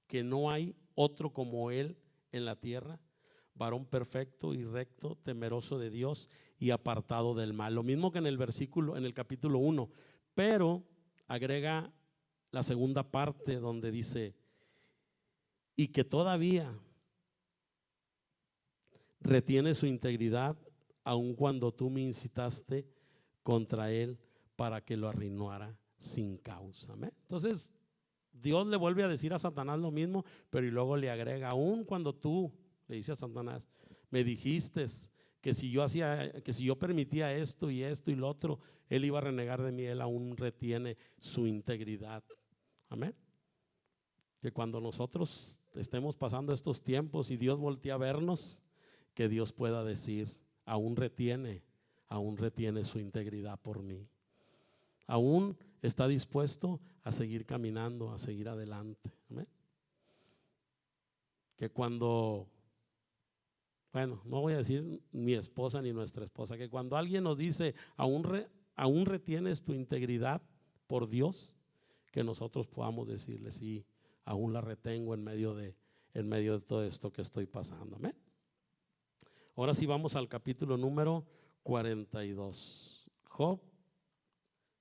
que no hay otro como él en la tierra, varón perfecto y recto, temeroso de Dios y apartado del mal? Lo mismo que en el capítulo 1, pero agrega la segunda parte donde dice: y que todavía retiene su integridad, aun cuando tú me incitaste contra él para que lo arruinara sin causa. ¿Amén? Entonces Dios le vuelve a decir a Satanás lo mismo, pero y luego le agrega: aun cuando tú, le dice a Satanás, me dijiste que si yo permitía esto y lo otro, él iba a renegar de mí. Él aún retiene su integridad. Amén. Que cuando nosotros estemos pasando estos tiempos y Dios voltea a vernos, que Dios pueda decir: aún retiene su integridad por mí. Aún está dispuesto a seguir caminando, a seguir adelante. ¿Amén? Que cuando, bueno, no voy a decir mi esposa ni nuestra esposa, que cuando alguien nos dice: aún retienes tu integridad por Dios, que nosotros podamos decirle: sí, aún la retengo en medio de todo esto que estoy pasando. Amén. Ahora sí vamos al capítulo número 42. Job,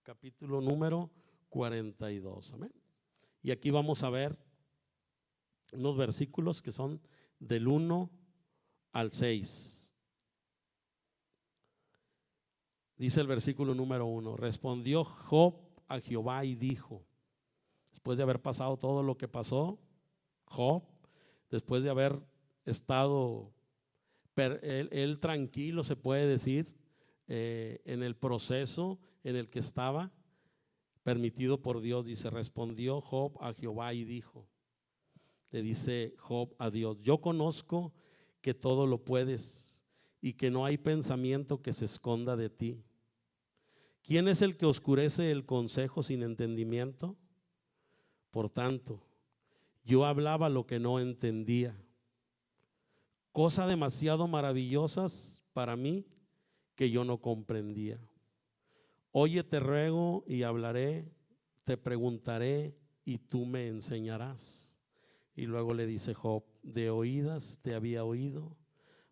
capítulo número 42. Amén. Y aquí vamos a ver unos versículos que son del 1 al 6. Dice el versículo número 1: respondió Job a Jehová y dijo, después de haber pasado todo lo que pasó, Job, después de haber estado él tranquilo, se puede decir, en el proceso en el que estaba, permitido por Dios, dice: respondió Job a Jehová y dijo. Le dice Job a Dios: yo conozco que todo lo puedes y que no hay pensamiento que se esconda de ti. ¿Quién es el que oscurece el consejo sin entendimiento? Por tanto, yo hablaba lo que no entendía, cosas demasiado maravillosas para mí que yo no comprendía. Oye, te ruego y hablaré, te preguntaré y tú me enseñarás. Y luego le dice Job: de oídas te había oído,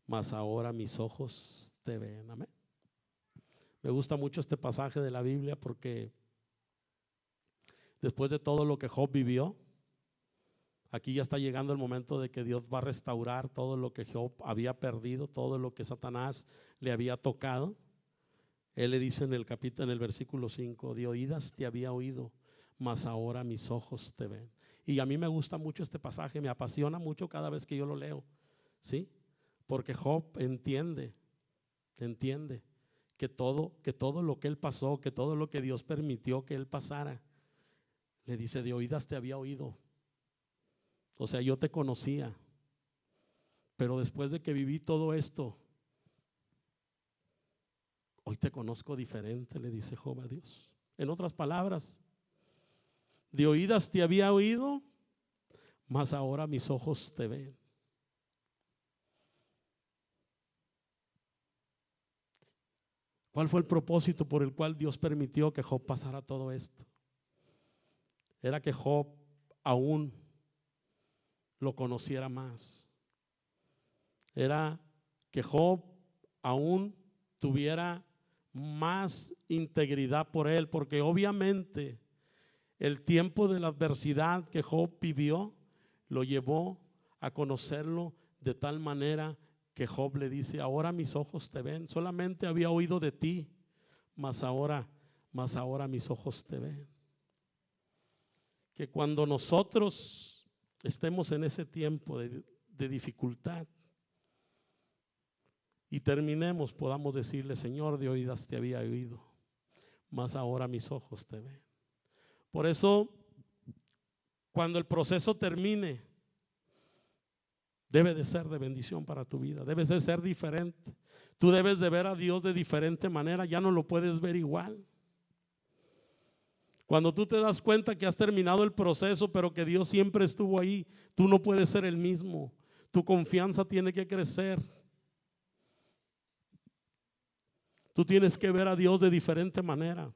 mas ahora mis ojos te ven. Amén. Me gusta mucho este pasaje de la Biblia porque después de todo lo que Job vivió, aquí ya está llegando el momento de que Dios va a restaurar todo lo que Job había perdido, todo lo que Satanás le había tocado. Él le dice en el versículo 5: de oídas te había oído, mas ahora mis ojos te ven. Y a mí me gusta mucho este pasaje, me apasiona mucho cada vez que yo lo leo, ¿sí? Porque Job entiende que todo lo que él pasó, que todo lo que Dios permitió que él pasara, le dice: de oídas te había oído. O sea, yo te conocía, pero después de que viví todo esto, hoy te conozco diferente, le dice Job a Dios. En otras palabras, de oídas te había oído, mas ahora mis ojos te ven. ¿Cuál fue el propósito por el cual Dios permitió que Job pasara todo esto? Era que Job aún lo conociera más. Era que Job aún tuviera más integridad por él, porque obviamente el tiempo de la adversidad que Job vivió lo llevó a conocerlo de tal manera que Job le dice: ahora mis ojos te ven, solamente había oído de ti, mas ahora mis ojos te ven. Que cuando nosotros estemos en ese tiempo de dificultad y terminemos, podamos decirle: Señor, de oídas te había oído, mas ahora mis ojos te ven. Por eso, cuando el proceso termine, debe de ser de bendición para tu vida, debe de ser diferente. Tú debes de ver a Dios de diferente manera, ya no lo puedes ver igual. Cuando tú te das cuenta que has terminado el proceso, pero que Dios siempre estuvo ahí, tú no puedes ser el mismo. Tu confianza tiene que crecer. Tú tienes que ver a Dios de diferente manera,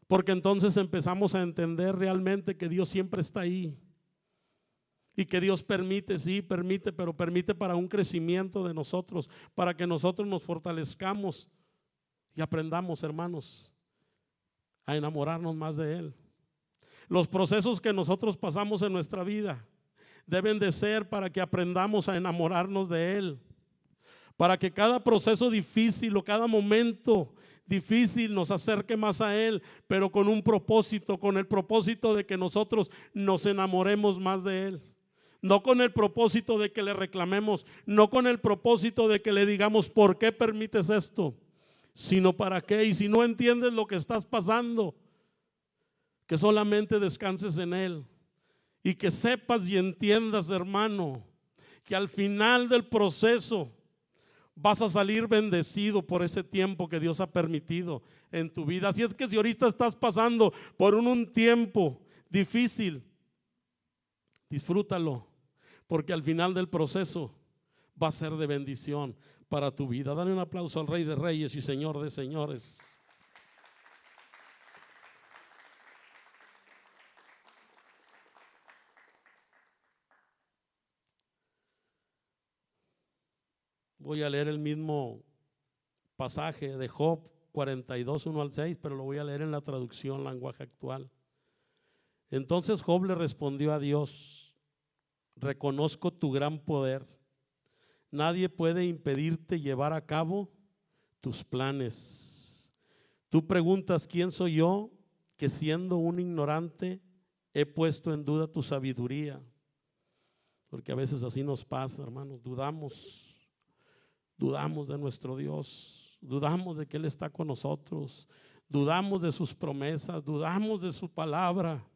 porque entonces empezamos a entender realmente que Dios siempre está ahí y que Dios permite, sí, permite, pero permite para un crecimiento de nosotros, para que nosotros nos fortalezcamos y aprendamos, hermanos, a enamorarnos más de Él. Los procesos que nosotros pasamos en nuestra vida deben de ser para que aprendamos a enamorarnos de Él, para que cada proceso difícil o cada momento difícil nos acerque más a Él, pero con un propósito, con el propósito de que nosotros nos enamoremos más de Él. No con el propósito de que le reclamemos, no con el propósito de que le digamos: ¿por qué permites esto? Sino para qué. Y si no entiendes lo que estás pasando, que solamente descanses en Él y que sepas y entiendas, hermano, que al final del proceso vas a salir bendecido por ese tiempo que Dios ha permitido en tu vida. Así es que si ahorita estás pasando por un tiempo difícil, disfrútalo, porque al final del proceso va a ser de bendición para tu vida. Dale un aplauso al Rey de Reyes y Señor de Señores. Voy a leer el mismo pasaje de Job 42, 1 al 6, pero lo voy a leer en la traducción lenguaje actual. Entonces Job le respondió a Dios: reconozco tu gran poder. Nadie puede impedirte llevar a cabo tus planes. Tú preguntas: ¿quién soy yo que siendo un ignorante he puesto en duda tu sabiduría? Porque a veces así nos pasa, hermanos, dudamos de nuestro Dios, dudamos de que Él está con nosotros, dudamos de sus promesas, dudamos de su palabra.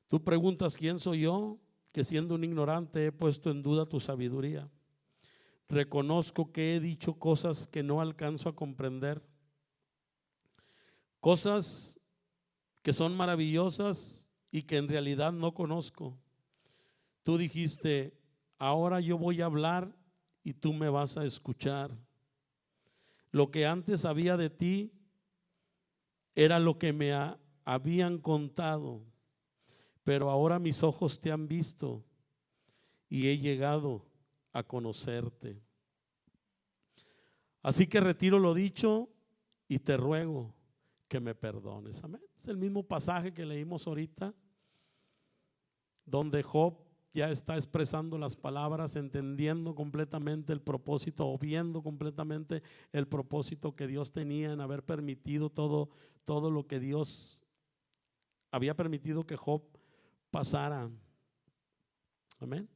Tú preguntas: ¿quién soy yo que siendo un ignorante he puesto en duda tu sabiduría? Reconozco que he dicho cosas que no alcanzo a comprender, cosas que son maravillosas y que en realidad no conozco. Tú dijiste: ahora yo voy a hablar y tú me vas a escuchar. Lo que antes sabía de ti era lo que me habían contado, pero ahora mis ojos te han visto y he llegado a conocerte. Así que retiro lo dicho y te ruego que me perdones. Amén. Es el mismo pasaje que leímos ahorita, donde Job ya está expresando las palabras, entendiendo completamente el propósito o viendo completamente el propósito que Dios tenía en haber permitido todo lo que Dios había permitido que Job pasara. Amén.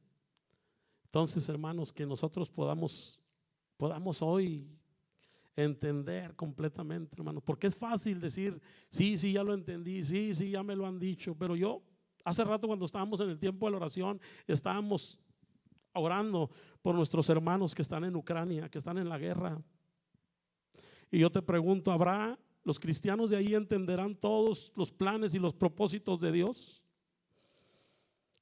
Entonces, hermanos, que nosotros podamos hoy entender completamente, hermanos, porque es fácil decir: sí, ya lo entendí, sí, ya me lo han dicho, pero yo hace rato, cuando estábamos en el tiempo de la oración, estábamos orando por nuestros hermanos que están en Ucrania, que están en la guerra. Y yo te pregunto: los cristianos de ahí entenderán todos los planes y los propósitos de Dios?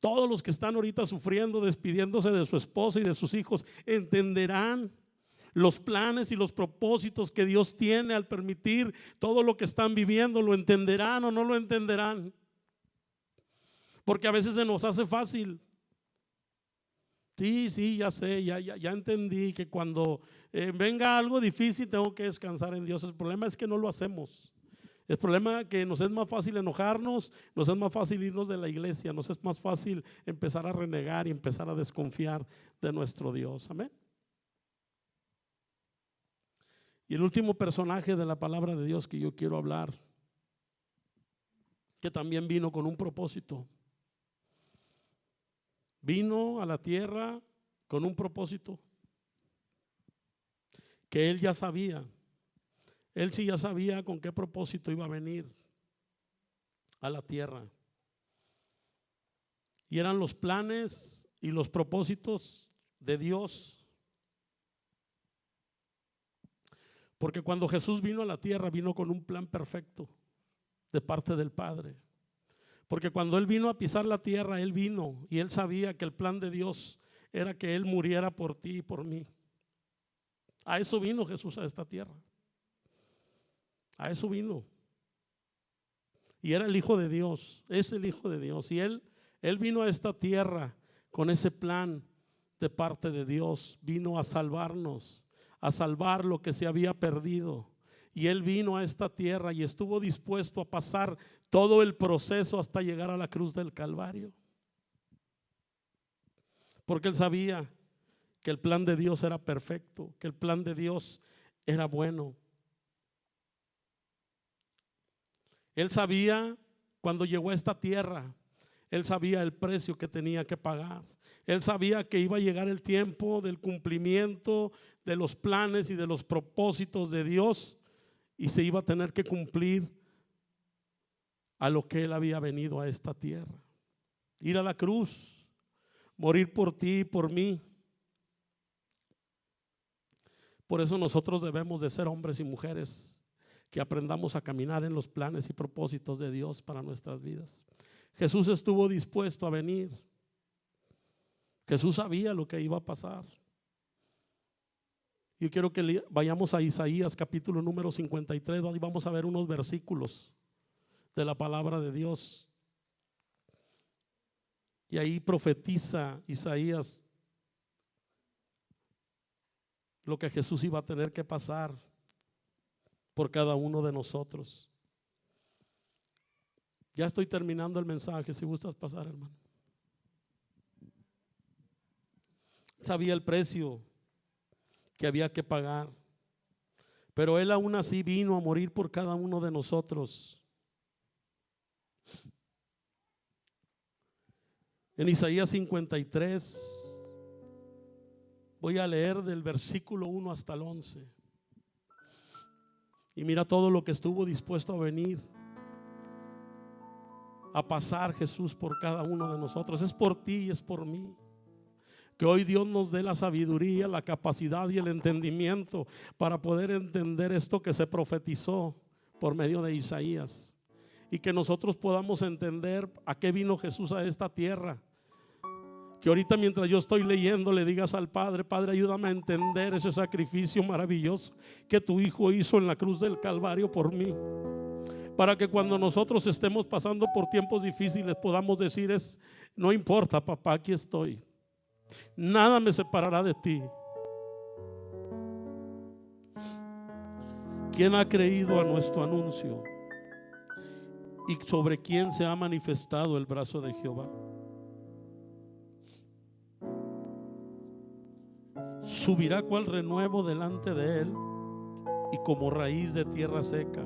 Todos los que están ahorita sufriendo, despidiéndose de su esposa y de sus hijos, ¿entenderán los planes y los propósitos que Dios tiene al permitir todo lo que están viviendo? ¿Lo entenderán o no lo entenderán? Porque a veces se nos hace fácil. Sí, ya sé, ya entendí que cuando venga algo difícil tengo que descansar en Dios. El problema es que no lo hacemos. El problema es que nos es más fácil enojarnos, nos es más fácil irnos de la iglesia, nos es más fácil empezar a renegar y empezar a desconfiar de nuestro Dios. Amén. Y el último personaje de la palabra de Dios que yo quiero hablar, que también vino con un propósito. Vino a la tierra con un propósito que él ya sabía. Él sí ya sabía con qué propósito iba a venir a la tierra. Y eran los planes y los propósitos de Dios. Porque cuando Jesús vino a la tierra, vino con un plan perfecto de parte del Padre. Porque cuando Él vino a pisar la tierra, Él vino y Él sabía que el plan de Dios era que Él muriera por ti y por mí. A eso vino Jesús a esta tierra. A eso vino. Y era el Hijo de Dios, es el Hijo de Dios. Y Él vino a esta tierra con ese plan de parte de Dios. Vino a salvarnos, a salvar lo que se había perdido. Y Él vino a esta tierra y estuvo dispuesto a pasar todo el proceso hasta llegar a la cruz del Calvario. Porque Él sabía que el plan de Dios era perfecto, que el plan de Dios era bueno. Él sabía cuando llegó a esta tierra, Él sabía el precio que tenía que pagar. Él sabía que iba a llegar el tiempo del cumplimiento de los planes y de los propósitos de Dios. Y se iba a tener que cumplir a lo que Él había venido a esta tierra. Ir a la cruz, morir por ti y por mí. Por eso nosotros debemos de ser hombres y mujeres que aprendamos a caminar en los planes y propósitos de Dios para nuestras vidas. Jesús estuvo dispuesto a venir. Jesús sabía lo que iba a pasar. Yo quiero que vayamos a Isaías capítulo número 53, donde vamos a ver unos versículos de la palabra de Dios. Y ahí profetiza Isaías lo que Jesús iba a tener que pasar por cada uno de nosotros. Ya estoy terminando el mensaje, si gustas pasar, hermano. Sabía el precio que había que pagar, pero Él aún así vino a morir por cada uno de nosotros. En Isaías 53 voy a leer del versículo 1 hasta el 11. Y mira todo lo que estuvo dispuesto a venir a pasar Jesús por cada uno de nosotros. Es por ti y es por mí. Que hoy Dios nos dé la sabiduría, la capacidad y el entendimiento para poder entender esto que se profetizó por medio de Isaías. Y que nosotros podamos entender a qué vino Jesús a esta tierra. Que ahorita mientras yo estoy leyendo le digas al Padre: Padre, ayúdame a entender ese sacrificio maravilloso que tu Hijo hizo en la cruz del Calvario por mí. Para que cuando nosotros estemos pasando por tiempos difíciles podamos decir: no importa, papá, aquí estoy. Nada me separará de ti. ¿Quién ha creído a nuestro anuncio? ¿Y sobre quién se ha manifestado el brazo de Jehová? Subirá cual renuevo delante de él y como raíz de tierra seca.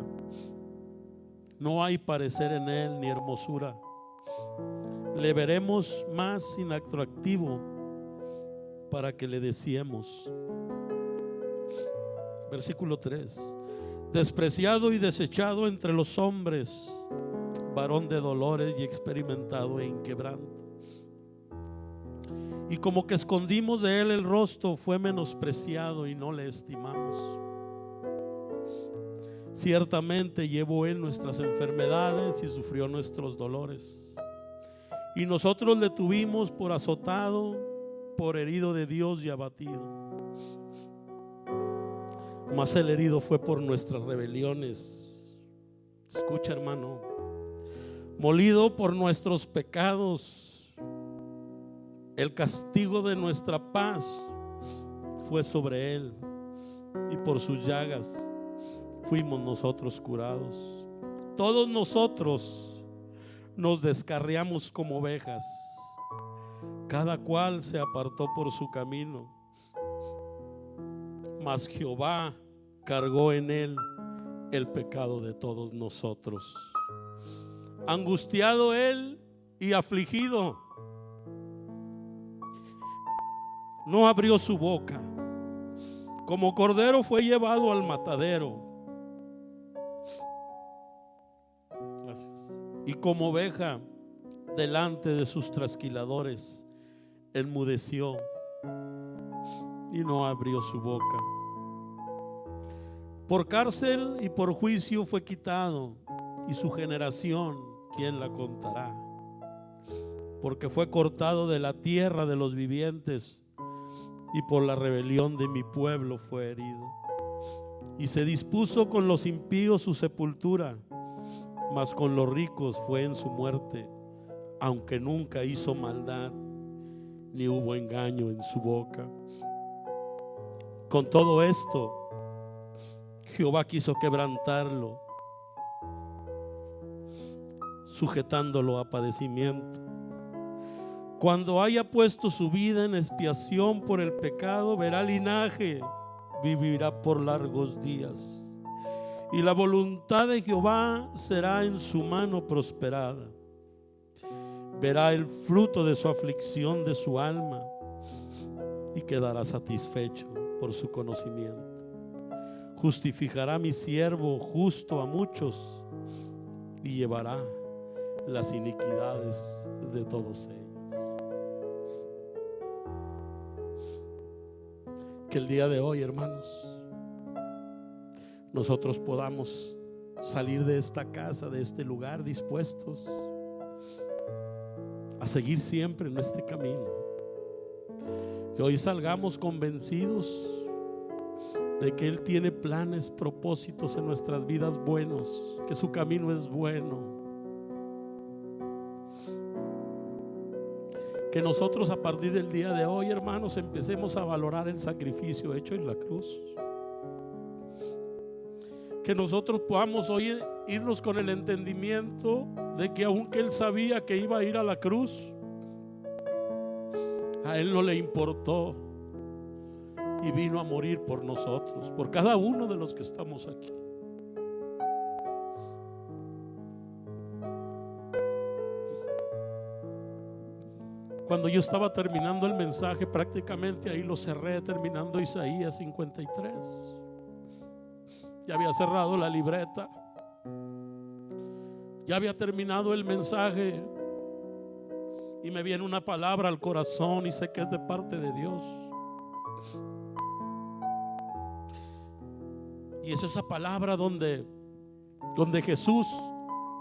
No hay parecer en él ni hermosura. Le veremos más inatractivo para que le deseemos. Versículo 3. Despreciado y desechado entre los hombres, varón de dolores y experimentado en quebranto. Y como que escondimos de él el rostro, fue menospreciado y no le estimamos. Ciertamente llevó él nuestras enfermedades y sufrió nuestros dolores. Y nosotros le tuvimos por azotado, por herido de Dios y abatido. Mas el herido fue por nuestras rebeliones. Escucha, hermano. molido por nuestros pecados, el castigo de nuestra paz fue sobre él, y por sus llagas fuimos nosotros curados. Todos nosotros nos descarriamos como ovejas, cada cual se apartó por su camino, mas Jehová cargó en él el pecado de todos nosotros. Angustiado él y afligido, no abrió su boca. Como cordero fue llevado al matadero, y como oveja delante de sus trasquiladores enmudeció y no abrió su boca. Por cárcel y por juicio fue quitado, y su generación, ¿quién la contará? Porque fue cortado de la tierra de los vivientes, y por la rebelión de mi pueblo fue herido. Y se dispuso con los impíos su sepultura, mas con los ricos fue en su muerte, aunque nunca hizo maldad, ni hubo engaño en su boca. Con todo esto, Jehová quiso quebrantarlo, sujetándolo a padecimiento. Cuando haya puesto su vida en expiación por el pecado, verá linaje, vivirá por largos días. Y la voluntad de Jehová será en su mano prosperada. Verá el fruto de su aflicción de su alma, y quedará satisfecho por su conocimiento. Justificará mi siervo justo a muchos, y llevará las iniquidades de todos ellos. Que el día de hoy, hermanos, nosotros podamos salir de esta casa, de este lugar, dispuestos a seguir siempre en este camino. Que hoy salgamos convencidos de que Él tiene planes, propósitos en nuestras vidas buenos, que su camino es bueno. Que nosotros a partir del día de hoy, hermanos, empecemos a valorar el sacrificio hecho en la cruz. Que nosotros podamos hoy irnos con el entendimiento de que aunque Él sabía que iba a ir a la cruz, a Él no le importó y vino a morir por nosotros, por cada uno de los que estamos aquí. Cuando yo estaba terminando el mensaje, prácticamente ahí lo cerré, terminando Isaías 53. Ya había cerrado la libreta, ya había terminado el mensaje, y me viene una palabra al corazón y sé que es de parte de Dios. Y es esa palabra donde Jesús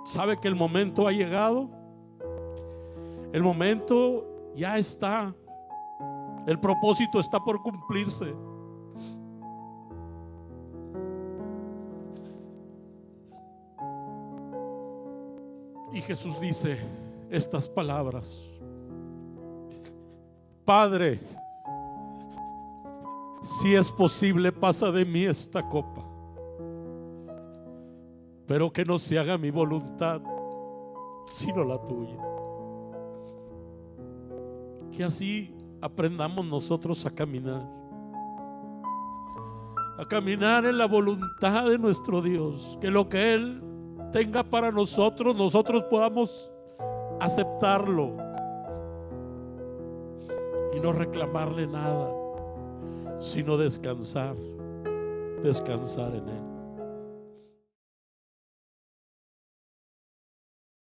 sabe que el momento ha llegado. El momento ya está. El propósito está por cumplirse. Y Jesús dice estas palabras: Padre, si es posible, pasa de mí esta copa, pero que no se haga mi voluntad, sino la tuya. Que así aprendamos nosotros a caminar en la voluntad de nuestro Dios. Que lo que Él tenga para nosotros, nosotros podamos aceptarlo y no reclamarle nada, sino descansar en Él.